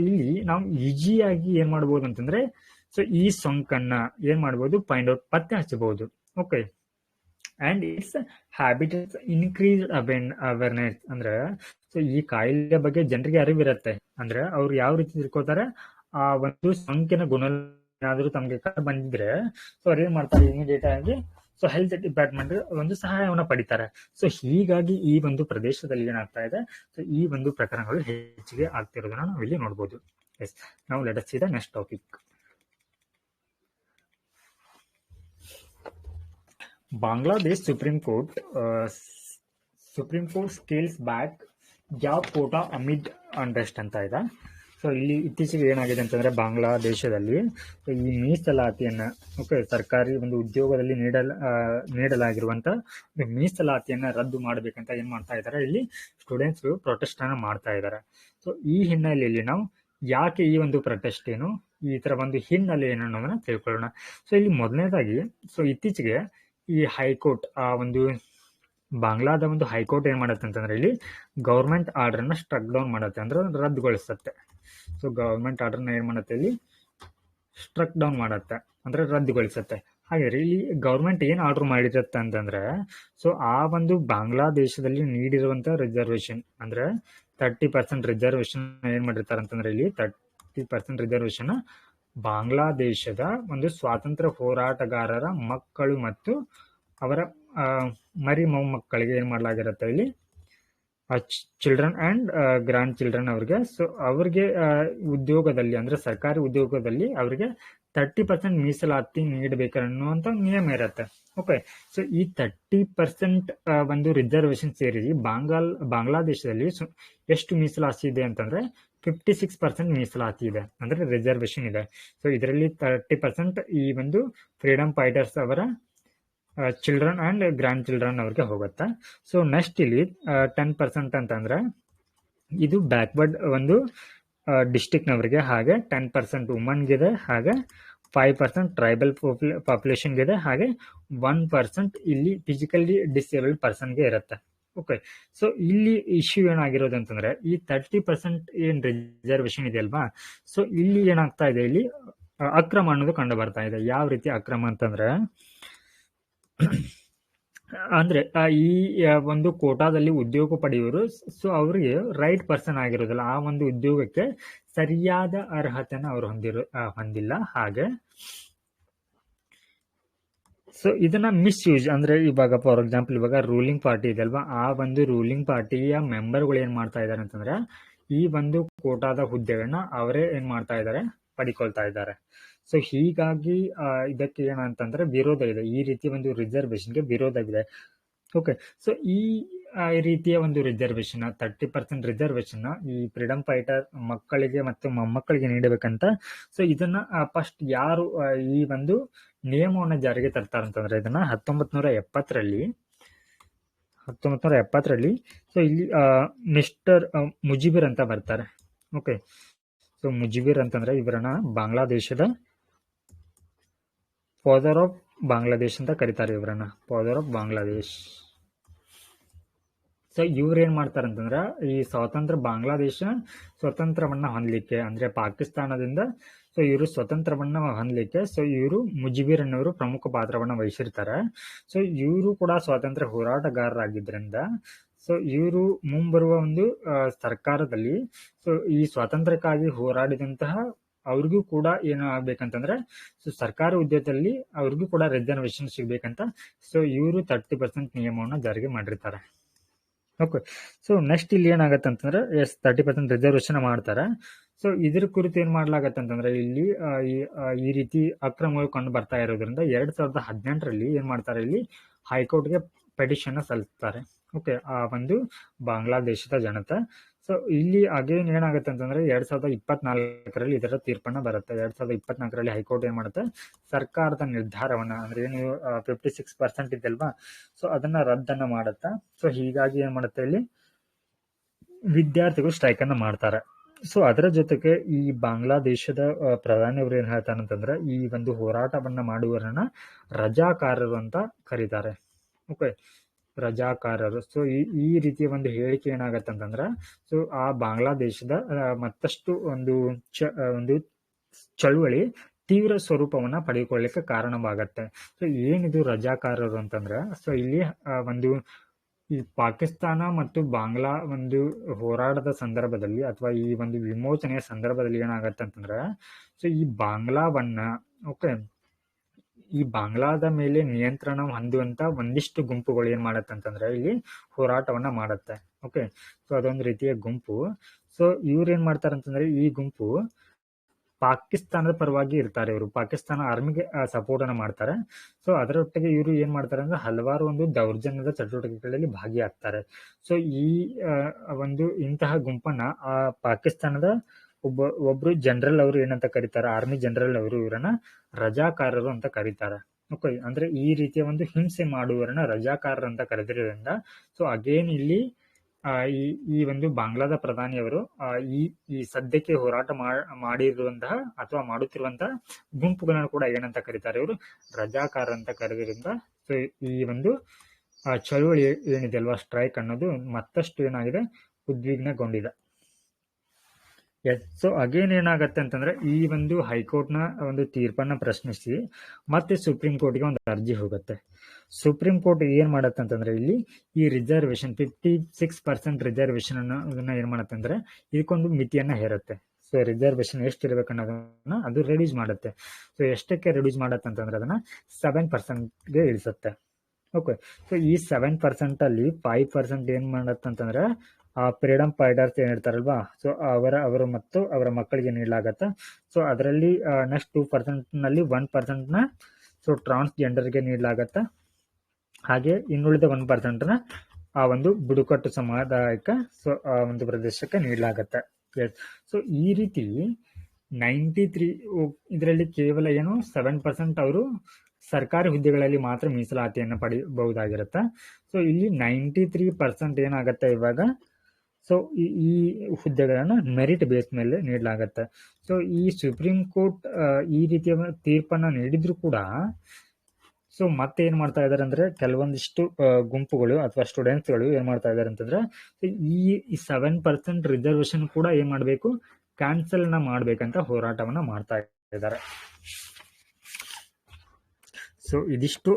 ಇಲ್ಲಿ ನಾವು ಈಜಿಯಾಗಿ ಏನ್ ಮಾಡ್ಬೋದು ಅಂತಂದ್ರೆ, ಸೊ ಈ ಸೋಂಕನ್ನ ಏನ್ ಮಾಡ್ಬೋದು, ಫೈಂಡ್ ಔಟ್ ಪತ್ತೆ ಹಚ್ಚಬಹುದು. Okay, and it's habitus increased awareness. ಅಂದ್ರೆ ಸೊ ಈ ಕಾಯಿಲೆ ಬಗ್ಗೆ ಜನರಿಗೆ ಅರಿವಿರುತ್ತೆ. ಅಂದ್ರೆ ಅವ್ರು ಯಾವ ರೀತಿ ತಿಳ್ಕೊತಾರೆ, ಆ ಒಂದು ಸೋಂಕಿನ ಗುಣ ಏನಾದ್ರೂ ತಮ್ಗೆ ಬಂದಿದ್ರೆ ಸೊ ಅವ್ರು ಏನ್ ಮಾಡ್ತಾರೆ, ಇಮಿಡಿಯೇಟ್ ಆಗಿ ಸೊ ಹೆಲ್ತ್ ಡಿಪಾರ್ಟ್ಮೆಂಟ್ ಒಂದು ಸಹಾಯವನ್ನು ಪಡಿತಾರೆ. ಸೊ ಹೀಗಾಗಿ ಈ ಒಂದು ಪ್ರದೇಶದಲ್ಲಿ ಏನಾಗ್ತಾ ಇದೆ, ಸೊ ಈ ಒಂದು ಪ್ರಕರಣಗಳು ಹೆಚ್ಚಿಗೆ ಆಗ್ತಿರೋದನ್ನ ನಾವು ಇಲ್ಲಿ ನೋಡಬಹುದು. ಎಸ್, ನಾವು let us see the next topic. Bangladesh supreme court scales back job quota amid unrest ಅಂತ ಇದೆ. ಸೊ ಇಲ್ಲಿ ಇತ್ತೀಚೆಗೆ ಏನಾಗಿದೆ ಅಂತಂದ್ರೆ, ಬಾಂಗ್ಲಾದೇಶದಲ್ಲಿ ಈ ಮೀಸಲಾತಿಯನ್ನ, ಓಕೆ, ಸರ್ಕಾರಿ ಒಂದು ಉದ್ಯೋಗದಲ್ಲಿ ನೀಡಲಾಗಿರುವಂತ ಮೀಸಲಾತಿಯನ್ನ ರದ್ದು ಮಾಡಬೇಕಂತ ಏನ್ ಮಾಡ್ತಾ ಇದ್ದಾರೆ, ಇಲ್ಲಿ ಸ್ಟೂಡೆಂಟ್ಸ್ ಪ್ರೊಟೆಸ್ಟ್ ಅನ್ನ ಮಾಡ್ತಾ ಇದ್ದಾರೆ. ಸೊ ಈ ಹಿನ್ನೆಲೆಯಲ್ಲಿ ನಾವು ಯಾಕೆ ಈ ಒಂದು ಪ್ರೊಟೆಸ್ಟ್ ಏನು, ಈ ತರ ಒಂದು ಹಿನ್ನೆಲೆ ಏನು ಅನ್ನೋದನ್ನ ತಿಳ್ಕೊಳ್ಳೋಣ. ಸೊ ಇಲ್ಲಿ ಮೊದಲನೇದಾಗಿ, ಸೊ ಇತ್ತೀಚೆಗೆ ಈ ಹೈಕೋರ್ಟ್ ಒಂದು ಬಾಂಗ್ಲಾದ ಒಂದು ಹೈಕೋರ್ಟ್ ಏನ್ ಮಾಡತ್ತೆ ಅಂತಂದ್ರೆ, ಇಲ್ಲಿ ಗೌರ್ಮೆಂಟ್ ಆರ್ಡರ್ ನ ಸ್ಟ್ರಕ್ ಡೌನ್ ಮಾಡತ್ತೆ, ಅಂದ್ರೆ ರದ್ದುಗೊಳಿಸತ್ತೆ. ಸೊ ಗೌರ್ಮೆಂಟ್ ಆರ್ಡರ್ ನ ಏನ್ ಮಾಡತ್ತೆ, ಇಲ್ಲಿ ಸ್ಟ್ರಕ್ ಡೌನ್ ಮಾಡತ್ತೆ, ಅಂದ್ರೆ ರದ್ದುಗೊಳಿಸತ್ತೆ. ಹಾಗಾದ್ರೆ ಇಲ್ಲಿ ಗೌರ್ಮೆಂಟ್ ಏನ್ ಆರ್ಡರ್ ಮಾಡಿರತ್ತೆ ಅಂತಂದ್ರೆ, ಸೊ ಆ ಒಂದು ಬಾಂಗ್ಲಾದೇಶದಲ್ಲಿ ನೀಡಿರುವಂತ ರಿಸರ್ವೇಶನ್, ಅಂದ್ರೆ 30% ರಿಸರ್ವೇಶನ್ ಏನ್ ಮಾಡಿರ್ತಾರೆ ಅಂತಂದ್ರೆ, ಇಲ್ಲಿ 30% ರಿಸರ್ವೇಶನ್ ಬಾಂಗ್ಲಾದೇಶದ ಒಂದು ಸ್ವಾತಂತ್ರ್ಯ ಹೋರಾಟಗಾರರ ಮಕ್ಕಳು ಮತ್ತು ಅವರ ಮರಿ ಮೊಮ್ಮಕ್ಕಳಿಗೆ ಏನ್ ಮಾಡಲಾಗಿರುತ್ತೆ, ಇಲ್ಲಿ ಚಿಲ್ಡ್ರನ್ ಅಂಡ್ ಗ್ರ್ಯಾಂಡ್ ಚಿಲ್ಡ್ರನ್ ಅವ್ರಿಗೆ. ಸೊ ಅವ್ರಿಗೆ ಉದ್ಯೋಗದಲ್ಲಿ, ಅಂದ್ರೆ ಸರ್ಕಾರಿ ಉದ್ಯೋಗದಲ್ಲಿ ಅವರಿಗೆ 30% ಮೀಸಲಾತಿ ನೀಡಬೇಕನ್ನುವಂತ ನಿಯಮ ಇರುತ್ತೆ. ಓಕೆ, ಸೊ ಈ 30% ಒಂದು ರಿಸರ್ವೇಶನ್ ಸೇರಿ ಬಾಂಗ್ಲಾದೇಶದಲ್ಲಿ ಎಷ್ಟು ಮೀಸಲಾತಿ ಇದೆ ಅಂತಂದ್ರೆ 56% ಮೀಸಲಾತಿ ಇದೆ, ಅಂದ್ರೆ ರಿಸರ್ವೇಶನ್ ಇದೆ. ಸೊ ಇದರಲ್ಲಿ 30% ಈ ಒಂದು ಫ್ರೀಡಮ್ ಫೈಟರ್ಸ್ ಅವರ ಚಿಲ್ಡ್ರನ್ ಅಂಡ್ ಗ್ರ್ಯಾಂಡ್ ಚಿಲ್ಡ್ರನ್ ಅವ್ರಿಗೆ ಹೋಗುತ್ತೆ. ಸೊ ನೆಕ್ಸ್ಟ್ ಇಲ್ಲಿ 10% ಅಂತಂದ್ರೆ ಇದು ಬ್ಯಾಕ್ವರ್ಡ್ ಒಂದು ಡಿಸ್ಟಿಕ್ ನವರಿಗೆ, ಹಾಗೆ 10% ವುಮನ್ಗಿದೆ, ಹಾಗೆ 5% ಟ್ರೈಬಲ್ ಪಾಪ್ಯುಲೇಷನ್ಗೆ ಇದೆ, ಹಾಗೆ 1% ಇಲ್ಲಿ ಫಿಸಿಕಲಿ ಡಿಸೇಬಲ್ಡ್ ಪರ್ಸನ್ಗೆ ಇರುತ್ತೆ. ಓಕೆ, ಸೊ ಇಲ್ಲಿ ಇಶ್ಯೂ ಏನಾಗಿರೋದು ಅಂತಂದ್ರೆ, ಈ 30% ಏನ್ ರಿಸರ್ವೇಶನ್ ಇದೆ ಅಲ್ವಾ, ಸೊ ಇಲ್ಲಿ ಏನಾಗ್ತಾ ಇದೆ, ಇಲ್ಲಿ ಅಕ್ರಮ ಅನ್ನೋದು ಕಂಡು ಬರ್ತಾ ಇದೆ. ಯಾವ ರೀತಿ ಅಕ್ರಮ ಅಂತಂದ್ರೆ, ಅಂದ್ರೆ ಈ ಒಂದು ಕೋಟಾದಲ್ಲಿ ಉದ್ಯೋಗ ಪಡೆಯುವರು, ಸೊ ಅವರಿಗೆ ರೈಟ್ ಪರ್ಸನ್ ಆಗಿರೋದಿಲ್ಲ, ಆ ಒಂದು ಉದ್ಯೋಗಕ್ಕೆ ಸರಿಯಾದ ಅರ್ಹತೆನ ಅವರು ಹೊಂದಿಲ್ಲ. ಹಾಗೆ ಸೊ ಇದನ್ನ ಮಿಸ್ಯೂಸ್, ಅಂದ್ರೆ ಇವಾಗ ಫಾರ್ ಎಕ್ಸಾಂಪಲ್ ಇವಾಗ ರೂಲಿಂಗ್ ಪಾರ್ಟಿ ಇದೆ ಅಲ್ವಾ, ಆ ಒಂದು ರೂಲಿಂಗ್ ಪಾರ್ಟಿಯ ಮೆಂಬರ್ಗಳು ಏನ್ ಮಾಡ್ತಾ ಇದ್ದಾರೆ ಅಂತಂದ್ರೆ, ಈ ಒಂದು ಕೋಟಾದ ಹುದ್ದೆಗಳನ್ನ ಅವರೇ ಏನ್ ಮಾಡ್ತಾ ಇದ್ದಾರೆ, ಪಡಿಕೊಳ್ತಾ ಇದ್ದಾರೆ. ಸೊ ಹೀಗಾಗಿ ಇದಕ್ಕೆ ಏನಂತಂದ್ರೆ ವಿರೋಧ ಇದೆ, ಈ ರೀತಿಯ ಒಂದು ರಿಸರ್ವೇಶನ್ಗೆ ವಿರೋಧವಿದೆ. ಓಕೆ, ಸೊ ಈ ರೀತಿಯ ಒಂದು ರಿಸರ್ವೇಶನ್ 30% ರಿಸರ್ವೇಶನ್ ಈ ಫ್ರೀಡಮ್ ಫೈಟರ್ ಮಕ್ಕಳಿಗೆ ಮತ್ತು ಮೊಮ್ಮಕ್ಕಳಿಗೆ ನೀಡಬೇಕಂತ. ಸೊ ಇದನ್ನ ಫಸ್ಟ್ ಯಾರು ಈ ಒಂದು ನಿಯಮವನ್ನು ಜಾರಿಗೆ ತರ್ತಾರಂತಂದ್ರೆ, ಇದನ್ನ 1970ರಲ್ಲಿ ಸೊ ಇಲ್ಲಿ ಮಿಸ್ಟರ್ ಮುಜಿಬಿರ್ ಅಂತ ಬರ್ತಾರೆ. ಓಕೆ, ಸೊ ಮುಜಿಬಿರ್ ಅಂತಂದ್ರೆ ಇವರನ್ನ ಬಾಂಗ್ಲಾದೇಶದ ಫಾದರ್ ಆಫ್ ಬಾಂಗ್ಲಾದೇಶ್ ಅಂತ ಕರೀತಾರೆ, ಇವರನ್ನ ಫಾದರ್ ಆಫ್ ಬಾಂಗ್ಲಾದೇಶ್. ಸೊ ಇವ್ರು ಏನ್ ಮಾಡ್ತಾರಂತಂದ್ರ, ಈ ಬಾಂಗ್ಲಾದೇಶ ಸ್ವತಂತ್ರವನ್ನ ಹೊಂದಲಿಕ್ಕೆ, ಅಂದ್ರೆ ಪಾಕಿಸ್ತಾನದಿಂದ ಸೊ ಇವರು ಸ್ವತಂತ್ರವನ್ನ ಹೊಂದಲಿಕ್ಕೆ, ಸೊ ಇವರು ಮುಜಿಬಿರ್ ಅನ್ನೋರು ಪ್ರಮುಖ ಪಾತ್ರವನ್ನ ವಹಿಸಿರ್ತಾರೆ. ಸೊ ಇವರು ಕೂಡ ಸ್ವಾತಂತ್ರ್ಯ ಹೋರಾಟಗಾರರಾಗಿದ್ದರಿಂದ, ಸೊ ಇವರು ಮುಂಬರುವ ಒಂದು ಸರ್ಕಾರದಲ್ಲಿ ಸೊ ಈ ಸ್ವಾತಂತ್ರ್ಯಕ್ಕಾಗಿ ಹೋರಾಡಿದಂತಹ ಅವ್ರಿಗೂ ಕೂಡ ಏನು ಆಗ್ಬೇಕಂತಂದ್ರೆ, ಸೊ ಸರ್ಕಾರಿ ಉದ್ಯೋಗದಲ್ಲಿ ಅವ್ರಿಗೂ ಕೂಡ ರಿಸರ್ವೇಶನ್ ಸಿಗ್ಬೇಕಂತ ಸೊ ಇವರು 30% ನಿಯಮವನ್ನ ಜಾರಿಗೆ ಮಾಡಿರ್ತಾರೆ. ಓಕೆ, ಸೊ ನೆಕ್ಸ್ಟ್ ಇಲ್ಲಿ ಏನಾಗತ್ತೆ ಅಂತಂದ್ರೆ 30% ರಿಸರ್ವೇಶನ್ ಮಾಡ್ತಾರೆ. ಸೊ ಇದ್ರ ಕುರಿತು ಏನ್ ಮಾಡ್ಲಾಗತ್ತೆ ಅಂತಂದ್ರೆ, ಇಲ್ಲಿ ಈ ರೀತಿ ಅಕ್ರಮಗಳು ಕಂಡು ಬರ್ತಾ ಇರೋದ್ರಿಂದ 2018ರಲ್ಲಿ ಏನ್ ಮಾಡ್ತಾರೆ, ಇಲ್ಲಿ ಹೈಕೋರ್ಟ್ಗೆ ಪೆಟಿಷನ್ ಸಲ್ಲಿಸ್ತಾರೆ. ಓಕೆ, ಆ ಒಂದು ಬಾಂಗ್ಲಾದೇಶದ ಜನತೆ. ಸೊ ಇಲ್ಲಿ ಅಗೇನ್ ಏನಾಗುತ್ತೆ ಅಂತಂದ್ರೆ 2024ರಲ್ಲಿ ಇದರ ತೀರ್ಪನ್ನ ಬರುತ್ತೆ. 2024ರಲ್ಲಿ ಹೈಕೋರ್ಟ್ ಏನ್ ಮಾಡುತ್ತೆ, ಸರ್ಕಾರದ ನಿರ್ಧಾರವನ್ನ ಅಂದ್ರೆ ಏನು 56% ಇದೆಲ್ವಾ, ಸೊ ಅದನ್ನ ರದ್ದನ್ನ ಮಾಡುತ್ತೆ. ಸೊ ಹೀಗಾಗಿ ಏನ್ ಮಾಡುತ್ತೆ, ಇಲ್ಲಿ ವಿದ್ಯಾರ್ಥಿಗಳು ಸ್ಟ್ರೈಕ್ ಅನ್ನ ಮಾಡ್ತಾರೆ. ಸೊ ಅದರ ಜೊತೆಗೆ ಈ ಬಾಂಗ್ಲಾದೇಶದ ಪ್ರಧಾನಿಯವರು ಏನ್ ಹೇಳ್ತಾರೆ ಅಂತಂದ್ರೆ, ಈ ಒಂದು ಹೋರಾಟವನ್ನ ಮಾಡುವವರನ್ನ ರಜಾಕಾರರು ಅಂತ ಕರೀತಾರೆ. ಓಕೆ, ರಜಾಕಾರರು. ಸೊ ಈ ರೀತಿಯ ಒಂದು ಹೇಳಿಕೆ ಏನಾಗತ್ತೆ ಅಂತಂದ್ರೆ, ಸೊ ಆ ಬಾಂಗ್ಲಾದೇಶದ ಮತ್ತಷ್ಟು ಒಂದು ಚಳುವಳಿ ತೀವ್ರ ಸ್ವರೂಪವನ್ನ ಪಡೆದುಕೊಳ್ಳಲಿಕ್ಕೆ ಕಾರಣವಾಗತ್ತೆ. ಸೊ ಏನಿದು ರಜಾಕಾರರು ಅಂತಂದ್ರೆ, ಸೊ ಇಲ್ಲಿ ಒಂದು ಈ ಪಾಕಿಸ್ತಾನ ಮತ್ತು ಬಾಂಗ್ಲಾ ಒಂದು ಹೋರಾಟದ ಸಂದರ್ಭದಲ್ಲಿ ಅಥವಾ ಈ ಒಂದು ವಿಮೋಚನೆಯ ಸಂದರ್ಭದಲ್ಲಿ ಏನಾಗತ್ತೆ ಅಂತಂದ್ರೆ, ಸೊ ಈ ಬಾಂಗ್ಲಾವನ್ನ ಓಕೆ, ಈ ಬಾಂಗ್ಲಾದ ಮೇಲೆ ನಿಯಂತ್ರಣ ಹೊಂದುವಂತ ಒಂದಿಷ್ಟು ಗುಂಪುಗಳು ಏನ್ ಮಾಡತ್ತೆ ಅಂತಂದ್ರೆ ಇಲ್ಲಿ ಹೋರಾಟವನ್ನ ಮಾಡತ್ತೆ. ಓಕೆ, ಸೊ ಅದೊಂದು ರೀತಿಯ ಗುಂಪು. ಸೊ ಇವ್ರು ಏನ್ ಮಾಡ್ತಾರೆ ಅಂತಂದ್ರೆ, ಈ ಗುಂಪು ಪಾಕಿಸ್ತಾನದ ಪರವಾಗಿ ಇರ್ತಾರೆ. ಇವರು ಪಾಕಿಸ್ತಾನ ಆರ್ಮಿಗೆ ಸಪೋರ್ಟ್ ಅನ್ನ ಮಾಡ್ತಾರೆ. ಸೊ ಅದರೊಟ್ಟಿಗೆ ಇವರು ಏನ್ ಮಾಡ್ತಾರೆ ಅಂದ್ರೆ ಹಲವಾರು ಒಂದು ದೌರ್ಜನ್ಯದ ಚಟುವಟಿಕೆಗಳಲ್ಲಿ ಭಾಗಿಯಾಗ್ತಾರೆ. ಸೊ ಈ ಒಂದು ಇಂತಹ ಗುಂಪನ್ನ ಆ ಪಾಕಿಸ್ತಾನದ ಒಬ್ರು ಜನರಲ್ ಅವರು ಏನಂತ ಕರೀತಾರೆ, ಆರ್ಮಿ ಜನರಲ್ ಅವರು ಇವರನ್ನ ರಜಾಕಾರರು ಅಂತ ಕರೀತಾರೆ. ಓಕೆ, ಅಂದ್ರೆ ಈ ರೀತಿಯ ಒಂದು ಹಿಂಸೆ ಮಾಡುವವರನ್ನ ರಜಾಕಾರರು ಅಂತ ಕರೆದಿರೋದ್ರಿಂದ, ಸೊ ಅಗೇನ್ ಇಲ್ಲಿ ಈ ಒಂದು ಬಾಂಗ್ಲಾದ ಪ್ರಧಾನಿಯವರು ಈ ಸದ್ಯಕ್ಕೆ ಹೋರಾಟ ಮಾಡಿರುವಂತಹ ಅಥವಾ ಮಾಡುತ್ತಿರುವಂತಹ ಗುಂಪುಗಳನ್ನು ಕೂಡ ಏನಂತ ಕರೀತಾರೆ, ಇವರು ರಜಾಕಾರ ಅಂತ ಕರೆದಿರಿಂದ ಸೊ ಈ ಒಂದು ಚಳುವಳಿ ಏನಿದೆ ಅಲ್ವಾ, ಸ್ಟ್ರೈಕ್ ಅನ್ನೋದು ಮತ್ತಷ್ಟು ಏನಾಗಿದೆ, ಉದ್ವಿಗ್ನಗೊಂಡಿದೆ. ಎಸ್, ಸೊ ಅಗೇನ್ ಏನಾಗತ್ತೆ ಅಂತಂದ್ರೆ, ಈ ಒಂದು ಹೈಕೋರ್ಟ್ನ ಒಂದು ತೀರ್ಪನ್ನ ಪ್ರಶ್ನಿಸಿ ಮತ್ತೆ ಸುಪ್ರೀಂ ಕೋರ್ಟ್ಗೆ ಒಂದು ಅರ್ಜಿ ಹೋಗುತ್ತೆ. ಸುಪ್ರೀಂ ಕೋರ್ಟ್ ಏನ್ ಮಾಡತ್ತೆ ಅಂತಂದ್ರೆ, ಇಲ್ಲಿ ಈ ರಿಸರ್ವೇಶನ್ 56% ರಿಸರ್ವೇಶನ್ ಅದನ್ನ ಏನ್ ಮಾಡತ್ತೆ ಅಂದ್ರೆ ಇದಕ್ಕೊಂದು ಮಿತಿಯನ್ನ ಹೇರುತ್ತೆ. ಸೊ ರಿಸರ್ವೇಶನ್ ಎಷ್ಟು ಇರ್ಬೇಕನ್ನೋದನ್ನ ಅದು ರೆಡ್ಯೂಸ್ ಮಾಡುತ್ತೆ. ಸೊ ಎಷ್ಟಕ್ಕೆ ರೆಡ್ಯೂಸ್ ಮಾಡತ್ತೆ ಅಂತಂದ್ರೆ ಅದನ್ನ 7%ಗೆ ಇಳಿಸುತ್ತೆ. ಓಕೆ, ಸೊ ಈ 7% ಅಲ್ಲಿ 5% ಏನ್ ಮಾಡತ್ತೆ ಅಂತಂದ್ರೆ ಫ್ರೀಡಮ್ ಫೈಟರ್ಸ್ ಏನಿರ್ತಾರಲ್ವಾ, ಸೊ ಅವರ ಮತ್ತು ಅವರ ಮಕ್ಕಳಿಗೆ ನೀಡಲಾಗತ್ತೆ. ಸೊ ಅದರಲ್ಲಿ ನೆಕ್ಸ್ಟ್ 2% ನಲ್ಲಿ 1% ಸೊ ಟ್ರಾನ್ಸ್ಜೆಂಡರ್ಗೆ ನೀಡಲಾಗತ್ತೆ. ಹಾಗೆ ಇನ್ನುಳಿದ 1% ಆ ಒಂದು ಬುಡಕಟ್ಟು ಸಮುದಾಯಕ್ಕೆ, ಸೊ ಆ ಒಂದು ಪ್ರದೇಶಕ್ಕೆ ನೀಡಲಾಗತ್ತೆ. ಸೊ ಈ ರೀತಿ 93 ಇದರಲ್ಲಿ ಕೇವಲ ಏನು 7% ಅವರು ಸರ್ಕಾರಿ ಹುದ್ದೆಗಳಲ್ಲಿ ಮಾತ್ರ ಮೀಸಲಾತಿಯನ್ನು ಪಡೆಯಬಹುದಾಗಿರುತ್ತೆ. ಸೊ ಇಲ್ಲಿ 93% ಏನಾಗತ್ತೆ ಇವಾಗ, ಸೊ ಈ ಹುದ್ದೆಗಳನ್ನ ಮೆರಿಟ್ ಬೇಸ್ ಮೇಲೆ ನೀಡಲಾಗತ್ತೆ. ಸೊ ಈ ಸುಪ್ರೀಂ ಕೋರ್ಟ್ ಈ ರೀತಿಯ ತೀರ್ಪನ್ನ ನೀಡಿದ್ರು ಕೂಡ, ಸೊ ಮತ್ತೆ ಏನ್ ಮಾಡ್ತಾ ಇದಾರೆ ಅಂದ್ರೆ ಕೆಲವೊಂದಿಷ್ಟು ಗುಂಪುಗಳು ಅಥವಾ ಸ್ಟೂಡೆಂಟ್ಸ್ಗಳು ಏನ್ ಮಾಡ್ತಾ ಇದಾರೆ ಅಂತಂದ್ರೆ, ಈ 7% ರಿಸರ್ವೇಶನ್ ಕೂಡ ಏನ್ ಮಾಡ್ಬೇಕು, ಕ್ಯಾನ್ಸಲ್ ನ ಮಾಡ್ಬೇಕಂತ ಹೋರಾಟವನ್ನ ಮಾಡ್ತಾ ಇದ್ದಾರೆ. ಸೊ ಇದಿಷ್ಟು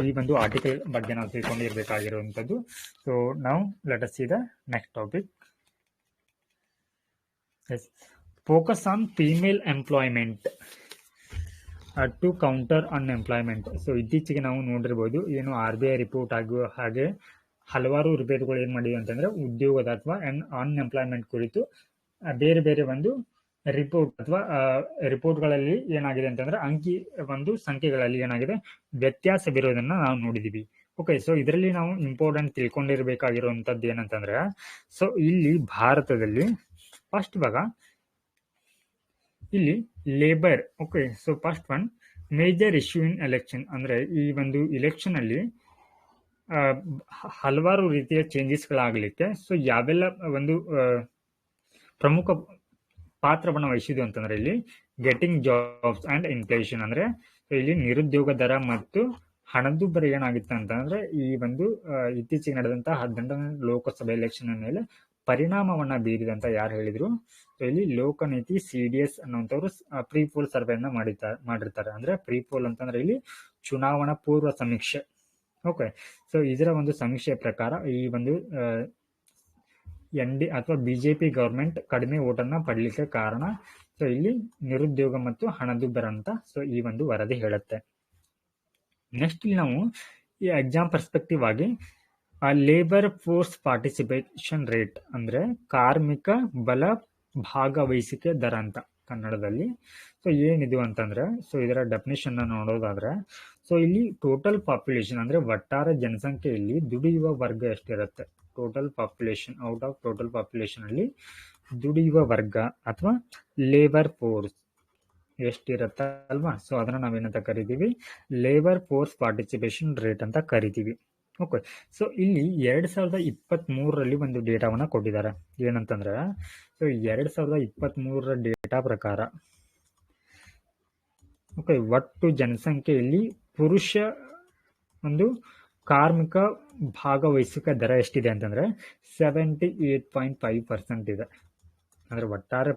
ಈ ಒಂದು ಆರ್ಟಿಕಲ್ ಬಗ್ಗೆ ನಾವು ತಿಳ್ಕೊಂಡಿರ್ಬೇಕಾಗಿರುವಂತದ್ದು. ಸೊ ನಾವು let us see the next topic. Focus on female employment to counter unemployment. So ಇತ್ತೀಚೆಗೆ ನಾವು ನೋಡಿರ್ಬೋದು, ಏನು RBI ರಿಪೋರ್ಟ್ ಆಗುವ ಹಾಗೆ ಹಲವಾರು ರಿಪೋರ್ಟ್ಗಳು ಏನ್ ಮಾಡಿವೆ ಅಂತಂದ್ರೆ, ಉದ್ಯೋಗದ ಅಥವಾ ಅನ್ಎಂಪ್ಲಾಯ್ಮೆಂಟ್ ಕುರಿತು ಬೇರೆ ಬೇರೆ ಒಂದು ರಿಪೋರ್ಟ್ ಅಥವಾ ರಿಪೋರ್ಟ್ಗಳಲ್ಲಿ ಏನಾಗಿದೆ ಅಂತಂದ್ರೆ ಒಂದು ಸಂಖ್ಯೆಗಳಲ್ಲಿ ಏನಾಗಿದೆ ವ್ಯತ್ಯಾಸವಿರೋದನ್ನ ನಾವು ನೋಡಿದೀವಿ. ಓಕೆ, ಸೊ ಇದರಲ್ಲಿ ನಾವು ಇಂಪಾರ್ಟೆಂಟ್ ತಿಳ್ಕೊಂಡಿರ್ಬೇಕಾಗಿರುವಂತದ್ದು ಏನಂತಂದ್ರೆ, ಸೊ ಇಲ್ಲಿ ಭಾರತದಲ್ಲಿ ಫಸ್ಟ್ ಭಾಗ ಇಲ್ಲಿ labour. Okay, so first one major issue ಇನ್ ಎಲೆಕ್ಷನ್, ಅಂದ್ರೆ ಈ ಒಂದು ಇಲೆಕ್ಷನ್ ಅಲ್ಲಿ ಹಲವಾರು ರೀತಿಯ ಚೇಂಜಸ್ ಗಳಾಗಲಿಕ್ಕೆ ಸೊ ಯಾವೆಲ್ಲ ಒಂದು ಪ್ರಮುಖ ಪಾತ್ರವನ್ನು ವಹಿಸಿದ್ದು ಅಂತಂದ್ರೆ, ಇಲ್ಲಿ ಗೆಟಿಂಗ್ ಜಾಬ್ಸ್ ಅಂಡ್ ಇನ್ಫ್ಲೇಷನ್, ಅಂದ್ರೆ ಇಲ್ಲಿ ನಿರುದ್ಯೋಗ ದರ ಮತ್ತು ಹಣದುಬ್ಬರ ಏನಾಗಿತ್ತು ಅಂತಂದ್ರೆ, ಈ ಒಂದು ಇತ್ತೀಚೆಗೆ ನಡೆದಂತಹ 18ನೇ ಲೋಕಸಭೆ ಎಲೆಕ್ಷನ್ ಮೇಲೆ ಪರಿಣಾಮವನ್ನ ಬೀರಿದಂತ ಯಾರು ಹೇಳಿದ್ರು, ಸೊ ಇಲ್ಲಿ ಲೋಕನೀತಿ CDS ಅನ್ನುವಂಥವ್ರು ಪ್ರೀ ಪೋಲ್ ಸರ್ವೆಯನ್ನ ಮಾಡಿರ್ತಾರೆ. ಅಂದ್ರೆ ಪ್ರೀ ಪೋಲ್ ಅಂತಂದ್ರೆ ಇಲ್ಲಿ ಚುನಾವಣಾ ಪೂರ್ವ ಸಮೀಕ್ಷೆ. ಓಕೆ, ಸೊ ಇದರ ಒಂದು ಸಮೀಕ್ಷೆಯ ಪ್ರಕಾರ ಈ ಒಂದು ND ಅಥವಾ ಬಿಜೆಪಿ ಗವರ್ಮೆಂಟ್ ಕಡಿಮೆ ಓಟನ್ನ ಪಡಲಿಕ್ಕೆ ಕಾರಣ ಸೊ ಇಲ್ಲಿ ನಿರುದ್ಯೋಗ ಮತ್ತು ಹಣದುಬ್ಬರ ಅಂತ ಸೊ ಈ ಒಂದು ವರದಿ ಹೇಳುತ್ತೆ. ನೆಕ್ಸ್ಟ್ ಇಲ್ಲಿ ನಾವು ಈ ಎಕ್ಸಾಮ್ ಪರ್ಸ್ಪೆಕ್ಟಿವ್ ಆಗಿ ಲೇಬರ್ ಫೋರ್ಸ್ ಪಾರ್ಟಿಸಿಪೇಷನ್ ರೇಟ್, ಅಂದ್ರೆ ಕಾರ್ಮಿಕ ಬಲ ಭಾಗವಹಿಸಿಕೆ ದರ ಅಂತ. ಕನ್ನಡದಲ್ಲಿ. ಸೊ ಏನಿದು ಅಂತಂದ್ರೆ, ಸೊ ಇದರ ಡೆಫಿನಿಷನ್ ನೋಡೋದಾದ್ರೆ, ಸೊ ಇಲ್ಲಿ ಟೋಟಲ್ ಪಾಪ್ಯುಲೇಷನ್ ಅಂದ್ರೆ ಒಟ್ಟಾರೆ ಜನಸಂಖ್ಯೆಯಲ್ಲಿ ದುಡಿಯುವ ವರ್ಗ ಎಷ್ಟಿರುತ್ತೆ, total population, out of total population ಅಲ್ಲಿ ದುಡಿಯುವ ವರ್ಗ ಅಥವಾ ಲೇಬರ್ ಫೋರ್ಸ್ ಎಷ್ಟಿರತ್ತ ಅಲ್ವಾ. ಸೊ ಅದನ್ನ ನಾವೇನಂತ ಕರಿತೀವಿ, ಲೇಬರ್ ಫೋರ್ಸ್ ಪಾರ್ಟಿಸಿಪೇಷನ್ ರೇಟ್ ಅಂತ ಕರಿತೀವಿ. ಓಕೆ, ಸೊ ಇಲ್ಲಿ 2023ರಲ್ಲಿ ಒಂದು ಡೇಟಾವನ್ನ ಕೊಟ್ಟಿದ್ದಾರೆ. ಏನಂತಂದ್ರೆ, ಸೊ 2023ರ ಡೇಟಾ ಪ್ರಕಾರ ಓಕೆ, ಒಟ್ಟು ಜನಸಂಖ್ಯೆಯಲ್ಲಿ ಪುರುಷ ಒಂದು ಕಾರ್ಮಿಕ ಭಾಗವಹಿಸುವಿಕೆ ದರ ಎಷ್ಟಿದೆ ಅಂತಂದ್ರೆ 78.5% ಇದೆ. ಅಂದ್ರೆ ಒಟ್ಟಾರೆ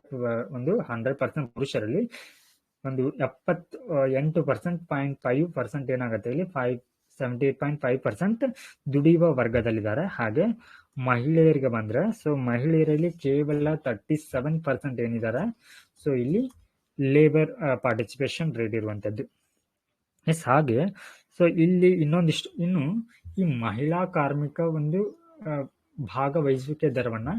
ಒಂದು 100% ಪುರುಷರಲ್ಲಿ ಒಂದು 78.5% ಏನಾಗುತ್ತೆ ಇಲ್ಲಿ 78.5% ದುಡಿಯುವ ವರ್ಗದಲ್ಲಿದ್ದಾರೆ. ಹಾಗೆ ಮಹಿಳೆಯರಿಗೆ ಬಂದ್ರೆ, ಸೊ ಮಹಿಳೆಯರಲ್ಲಿ ಕೇವಲ 37% ಏನಿದ್ದಾರೆ, ಸೊ ಇಲ್ಲಿ ಲೇಬರ್ ಪಾರ್ಟಿಸಿಪೇಷನ್ ರೇಟ್ ಇರುವಂತದ್ದು. ಎಸ್, ಹಾಗೆ ಸೊ ಇಲ್ಲಿ ಇನ್ನೊಂದಿಷ್ಟು, ಇನ್ನು ಈ ಮಹಿಳಾ ಕಾರ್ಮಿಕ ಒಂದು ಭಾಗವಹಿಸುವಿಕೆ ದರವನ್ನ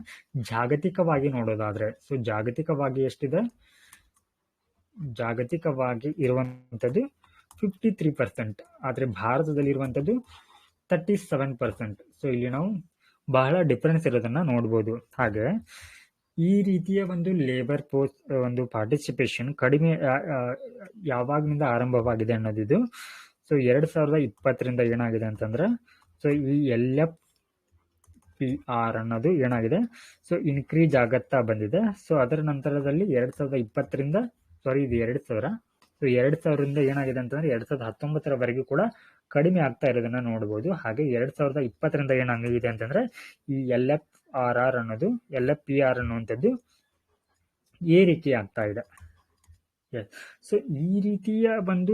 ಜಾಗತಿಕವಾಗಿ ನೋಡೋದಾದ್ರೆ, ಸೊ ಜಾಗತಿಕವಾಗಿ ಎಷ್ಟಿದೆ, ಜಾಗತಿಕವಾಗಿ ಇರುವಂತದ್ದು 53%, ಆದ್ರೆ ಭಾರತದಲ್ಲಿ ಇರುವಂತದ್ದು 37%. ಸೊ ಇಲ್ಲಿ ನಾವು ಬಹಳ ಡಿಫರೆನ್ಸ್ ಇರೋದನ್ನ ನೋಡ್ಬೋದು. ಹಾಗೆ ಈ ರೀತಿಯ ಒಂದು ಲೇಬರ್ ಫೋರ್ಸ್ ಒಂದು ಪಾರ್ಟಿಸಿಪೇಷನ್ ಕಡಿಮೆ ಯಾವಾಗಿನಿಂದ ಆರಂಭವಾಗಿದೆ ಅನ್ನೋದಿದು. ಸೊ 2020ರಿಂದ ಏನಾಗಿದೆ ಅಂತಂದ್ರೆ, ಸೊ ಈ LFPR ಅನ್ನೋದು ಏನಾಗಿದೆ, ಸೊ ಇನ್ಕ್ರೀಸ್ ಆಗತ್ತಾ ಬಂದಿದೆ. ಸೊ ಅದರ ನಂತರದಲ್ಲಿ 2020ರಿಂದ ಇದು 2000, ಸೊ 2000ರಿಂದ ಏನಾಗಿದೆ ಅಂತಂದ್ರೆ 2019ರವರೆಗೂ ಕೂಡ ಕಡಿಮೆ ಆಗ್ತಾ ಇರೋದನ್ನ ನೋಡಬಹುದು. ಹಾಗೆ 2020ರಿಂದ ಏನಾಗಿದೆ ಅಂತಂದ್ರೆ ಈ LFPR ಅನ್ನುವಂಥದ್ದು ಏರಿಕೆ ಆಗ್ತಾ ಇದೆ. ಸೊ ಈ ರೀತಿಯ ಒಂದು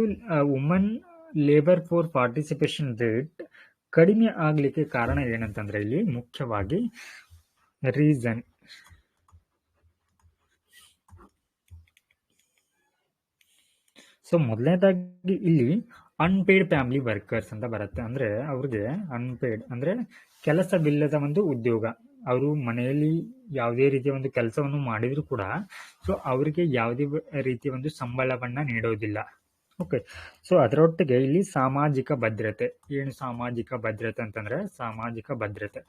woman labour force participation rate ಕಡಿಮೆ ಆಗ್ಲಿಕ್ಕೆ ಕಾರಣ ಏನಂತಂದ್ರೆ, ಇಲ್ಲಿ ಮುಖ್ಯವಾಗಿ ರೀಸನ್, ಸೊ ಮೊದಲನೇದಾಗಿ ಇಲ್ಲಿ ಅನ್ಪೇಯ್ಡ್ ಫ್ಯಾಮಿಲಿ ವರ್ಕರ್ಸ್ ಅಂತ ಬರುತ್ತೆ. ಅಂದ್ರೆ ಅವ್ರಿಗೆ ಅನ್ಪೇಯ್ಡ್ ಅಂದ್ರೆ ಕೆಲಸವಿಲ್ಲದ ಒಂದು ಉದ್ಯೋಗ, ಅವರು ಮನೆಯಲ್ಲಿ ಯಾವುದೇ ರೀತಿಯ ಒಂದು ಕೆಲಸವನ್ನು ಮಾಡಿದ್ರು ಕೂಡ ಸೊ ಅವರಿಗೆ ಯಾವುದೇ ರೀತಿಯ ಒಂದು ಸಂಬಳವನ್ನ ನೀಡೋದಿಲ್ಲ. ಓಕೆ, ಸೊ ಅದರೊಟ್ಟಿಗೆ ಇಲ್ಲಿ ಸಾಮಾಜಿಕ ಭದ್ರತೆ. ಏನು ಸಾಮಾಜಿಕ ಭದ್ರತೆ ಅಂತಂದ್ರೆ, ಸಾಮಾಜಿಕ ಭದ್ರತೆ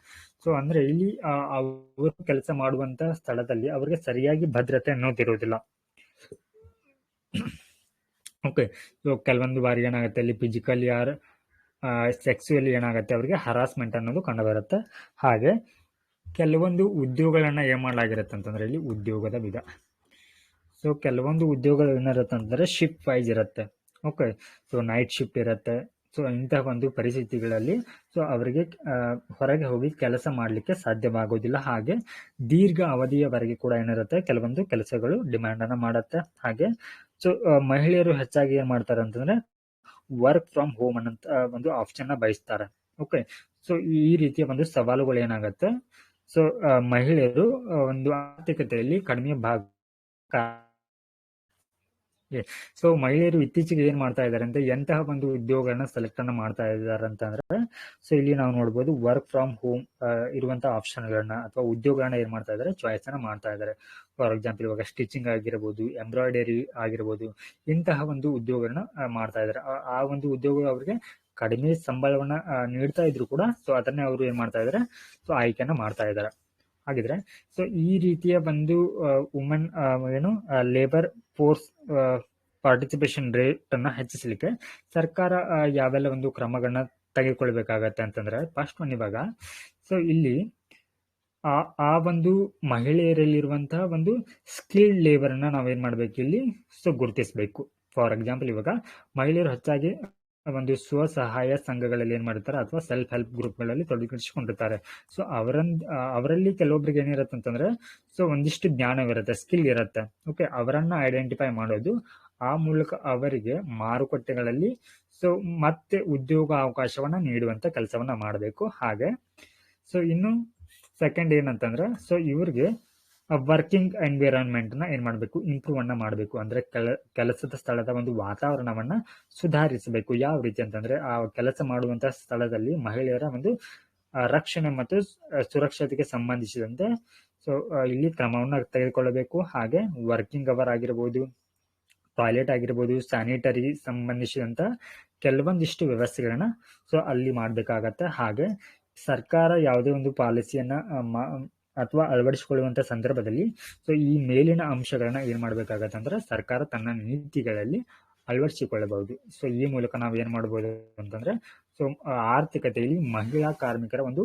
ಸೊ ಅಂದ್ರೆ ಇಲ್ಲಿ ಅವರು ಕೆಲಸ ಮಾಡುವಂತ ಸ್ಥಳದಲ್ಲಿ ಅವರಿಗೆ ಸರಿಯಾಗಿ ಭದ್ರತೆ ಅನ್ನೋದಿರೋದಿಲ್ಲ. ಓಕೆ, ಸೊ ಕೆಲವೊಂದು ಬಾರಿ ಏನಾಗುತ್ತೆ, ಇಲ್ಲಿ ಫಿಸಿಕಲಿ ಆರ್ ಸೆಕ್ಸುವಲಿ ಏನಾಗುತ್ತೆ, ಅವರಿಗೆ ಹರಾಸ್ಮೆಂಟ್ ಅನ್ನೋದು ಕಂಡು ಬರುತ್ತೆ. ಹಾಗೆ ಕೆಲವೊಂದು ಉದ್ಯೋಗಗಳನ್ನ ಏನ್ ಮಾಡಲಾಗಿರುತ್ತೆ ಅಂತಂದ್ರೆ, ಇಲ್ಲಿ ಉದ್ಯೋಗದ ವಿಧ. ಸೊ ಕೆಲವೊಂದು ಉದ್ಯೋಗಗಳು ಏನಿರುತ್ತೆ ಅಂತಂದ್ರೆ ಶಿಫ್ಟ್ ವೈಸ್ ಇರುತ್ತೆ. ಓಕೆ, ಸೊ ನೈಟ್ ಶಿಫ್ಟ್ ಇರುತ್ತೆ. ಸೊ ಇಂತಹ ಒಂದು ಪರಿಸ್ಥಿತಿಗಳಲ್ಲಿ ಸೊ ಅವರಿಗೆ ಹೊರಗೆ ಹೋಗಿ ಕೆಲಸ ಮಾಡಲಿಕ್ಕೆ ಸಾಧ್ಯವಾಗೋದಿಲ್ಲ. ಹಾಗೆ ದೀರ್ಘ ಅವಧಿಯವರೆಗೆ ಕೂಡ ಏನಿರುತ್ತೆ, ಕೆಲವೊಂದು ಕೆಲಸಗಳು ಡಿಮ್ಯಾಂಡ್ ಅನ್ನ ಮಾಡುತ್ತೆ. ಹಾಗೆ ಸೊ ಮಹಿಳೆಯರು ಹೆಚ್ಚಾಗಿ ಏನ್ ಮಾಡ್ತಾರೆ ಅಂತಂದ್ರೆ ವರ್ಕ್ ಫ್ರಮ್ ಹೋಮ್ ಅನ್ನೋ ಒಂದು ಆಪ್ಷನ್ ನ ಬಯಸ್ತಾರೆ. ಓಕೆ, ಸೊ ಈ ರೀತಿಯ ಒಂದು ಸವಾಲುಗಳು ಏನಾಗುತ್ತೆ, ಸೊ ಮಹಿಳೆಯರು ಒಂದು ಆರ್ಥಿಕತೆಯಲ್ಲಿ ಕಡಿಮೆ ಭಾಗ. ಸೊ ಮಹಿಳೆಯರು ಇತ್ತೀಚೆಗೆ ಏನ್ ಮಾಡ್ತಾ ಇದ್ದಾರೆ ಅಂತ, ಎಂತಹ ಒಂದು ಉದ್ಯೋಗಗಳನ್ನ ಸೆಲೆಕ್ಟ್ ಅನ್ನ ಮಾಡ್ತಾ ಇದ್ದಾರೆ ಅಂತಂದ್ರೆ, ಸೊ ಇಲ್ಲಿ ನಾವು ನೋಡ್ಬೋದು ವರ್ಕ್ ಫ್ರಮ್ ಹೋಮ್ ಇರುವಂತಹ ಆಪ್ಷನ್ಗಳನ್ನ ಅಥವಾ ಉದ್ಯೋಗಗಳನ್ನ ಏನ್ ಮಾಡ್ತಾ ಇದ್ದಾರೆ, ಚಾಯ್ಸ್ ಅನ್ನ ಮಾಡ್ತಾ ಇದ್ದಾರೆ. ಫಾರ್ ಎಕ್ಸಾಂಪಲ್ ಇವಾಗ ಸ್ಟಿಚಿಂಗ್ ಆಗಿರ್ಬೋದು, ಎಂಬ್ರಾಯ್ಡರಿ ಆಗಿರ್ಬೋದು, ಇಂತಹ ಒಂದು ಉದ್ಯೋಗಗಳನ್ನ ಮಾಡ್ತಾ ಇದ್ದಾರೆ. ಆ ಒಂದು ಉದ್ಯೋಗ ಅವರಿಗೆ ಕಡಿಮೆ ಸಂಬಳವನ್ನ ನೀಡ್ತಾ ಇದ್ರು ಕೂಡ ಸೊ ಅದನ್ನೇ ಅವರು ಏನ್ ಮಾಡ್ತಾ ಇದ್ದಾರೆ, ಸೊ ಆಯ್ಕೆಯನ್ನ ಮಾಡ್ತಾ ಇದ್ದಾರೆ. ಹಾಗಿದ್ರೆ ಸೊ ಈ ರೀತಿಯ ಒಂದು ವುಮನ್ ಏನು ಲೇಬರ್ ಫೋರ್ಸ್ ಪಾರ್ಟಿಸಿಪೇಷನ್ ರೇಟ್ ಅನ್ನ ಹೆಚ್ಚಿಸಲಿಕ್ಕೆ ಸರ್ಕಾರ ಯಾವೆಲ್ಲ ಒಂದು ಕ್ರಮಗಳನ್ನ ತೆಗೆದುಕೊಳ್ಬೇಕಾಗತ್ತೆ ಅಂತಂದ್ರೆ, ಫಸ್ಟ್ ಒನ್ ಇವಾಗ ಸೊ ಇಲ್ಲಿ ಆ ಒಂದು ಮಹಿಳೆಯರಲ್ಲಿರುವಂತಹ ಒಂದು ಸ್ಕಿಲ್ಡ್ ಲೇಬರ್ ಅನ್ನ ನಾವೇನ್ ಮಾಡ್ಬೇಕು, ಇಲ್ಲಿ ಸೊ ಗುರುತಿಸಬೇಕು. ಫಾರ್ ಎಕ್ಸಾಂಪಲ್ ಇವಾಗ ಮಹಿಳೆಯರು ಹೆಚ್ಚಾಗಿ ಒಂದು ಸ್ವಸಹಾಯ ಸಂಘಗಳಲ್ಲಿ ಏನ್ ಮಾಡಿರ್ತಾರೆ ಅಥವಾ ಸೆಲ್ಫ್ ಹೆಲ್ಪ್ ಗ್ರೂಪ್ಗಳಲ್ಲಿ ತೊಡಗಿಸಿಕೊಂಡಿರ್ತಾರೆ. ಸೊ ಅವರಲ್ಲಿ ಕೆಲವೊಬ್ರಿಗೆ ಏನಿರುತ್ತೆ ಅಂತಂದ್ರೆ ಸೊ ಒಂದಿಷ್ಟು ಜ್ಞಾನವಿರುತ್ತೆ, ಸ್ಕಿಲ್ ಇರುತ್ತೆ. ಓಕೆ, ಅವರನ್ನ ಐಡೆಂಟಿಫೈ ಮಾಡೋದು, ಆ ಮೂಲಕ ಅವರಿಗೆ ಮಾರುಕಟ್ಟೆಗಳಲ್ಲಿ ಸೊ ಮತ್ತೆ ಉದ್ಯೋಗ ಅವಕಾಶವನ್ನ ನೀಡುವಂತ ಕೆಲಸವನ್ನ ಮಾಡಬೇಕು. ಹಾಗೆ ಸೊ ಇನ್ನು ಸೆಕೆಂಡ್ ಏನಂತಂದ್ರೆ, ಸೊ ಇವ್ರಿಗೆ ವರ್ಕಿಂಗ್ ಎನ್ವಿರಾನ್ಮೆಂಟ್ ನ ಏನ್ ಮಾಡ್ಬೇಕು, ಇಂಪ್ರೂವ್ ಅನ್ನ ಮಾಡಬೇಕು. ಅಂದ್ರೆ ಕೆಲಸದ ಸ್ಥಳದ ಒಂದು ವಾತಾವರಣವನ್ನ ಸುಧಾರಿಸಬೇಕು. ಯಾವ ರೀತಿ ಅಂತಂದ್ರೆ, ಆ ಕೆಲಸ ಮಾಡುವಂತಹ ಸ್ಥಳದಲ್ಲಿ ಮಹಿಳೆಯರ ಒಂದು ರಕ್ಷಣೆ ಮತ್ತು ಸುರಕ್ಷತೆಗೆ ಸಂಬಂಧಿಸಿದಂತೆ ಸೊ ಇಲ್ಲಿ ಕ್ರಮವನ್ನು ತೆಗೆದುಕೊಳ್ಳಬೇಕು. ಹಾಗೆ ವರ್ಕಿಂಗ್ ಅವರ್ ಆಗಿರ್ಬೋದು, ಟಾಯ್ಲೆಟ್ ಆಗಿರ್ಬೋದು, ಸ್ಯಾನಿಟರಿ ಸಂಬಂಧಿಸಿದಂತ ಕೆಲವೊಂದಿಷ್ಟು ವ್ಯವಸ್ಥೆಗಳನ್ನ ಸೊ ಅಲ್ಲಿ ಮಾಡಬೇಕಾಗತ್ತೆ. ಹಾಗೆ ಸರ್ಕಾರ ಯಾವುದೇ ಒಂದು ಪಾಲಿಸಿಯನ್ನ ಅಥವಾ ಅಳವಡಿಸಿಕೊಳ್ಳುವಂತ ಸಂದರ್ಭದಲ್ಲಿ ಸೊ ಈ ಮೇಲಿನ ಅಂಶಗಳನ್ನ ಏನ್ ಮಾಡ್ಬೇಕಾಗತ್ತೆ ಅಂದ್ರೆ ಸರ್ಕಾರ ತನ್ನ ನೀತಿಗಳಲ್ಲಿ ಅಳವಡಿಸಿಕೊಳ್ಳಬಹುದು. ಸೊ ಈ ಮೂಲಕ ನಾವು ಏನ್ ಮಾಡಬಹುದು ಅಂತಂದ್ರೆ ಸೊ ಆರ್ಥಿಕತೆಯಲ್ಲಿ ಮಹಿಳಾ ಕಾರ್ಮಿಕರ ಒಂದು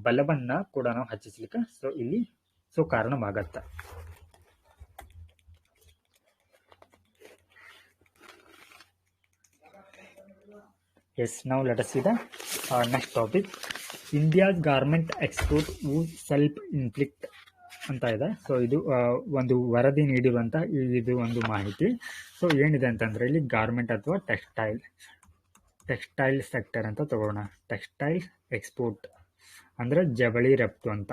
ಬಲವನ್ನ ಕೂಡ ನಾವು ಹೆಚ್ಚಿಸಲಿಕ್ಕೆ ಸೊ ಇಲ್ಲಿ so ಕಾರಣವಾಗತ್ತೆ. Yes, now let us see the next topic. India's garment export would self-inflict ಅಂತ ಇದೆ. ಸೊ ಇದು ಒಂದು ವರದಿ ನೀಡಿರುವಂತ ಇದು ಒಂದು ಮಾಹಿತಿ. ಸೊ ಏನಿದೆ ಅಂತಂದ್ರೆ ಇಲ್ಲಿ ಗಾರ್ಮೆಂಟ್ ಅಥವಾ ಟೆಕ್ಸ್ಟೈಲ್ ಸೆಕ್ಟರ್ ಅಂತ ತಗೋಣ. ಟೆಕ್ಸ್ಟೈಲ್ ಎಕ್ಸ್ಪೋರ್ಟ್ ಅಂದ್ರೆ ಜವಳಿ ರಫ್ತು ಅಂತ,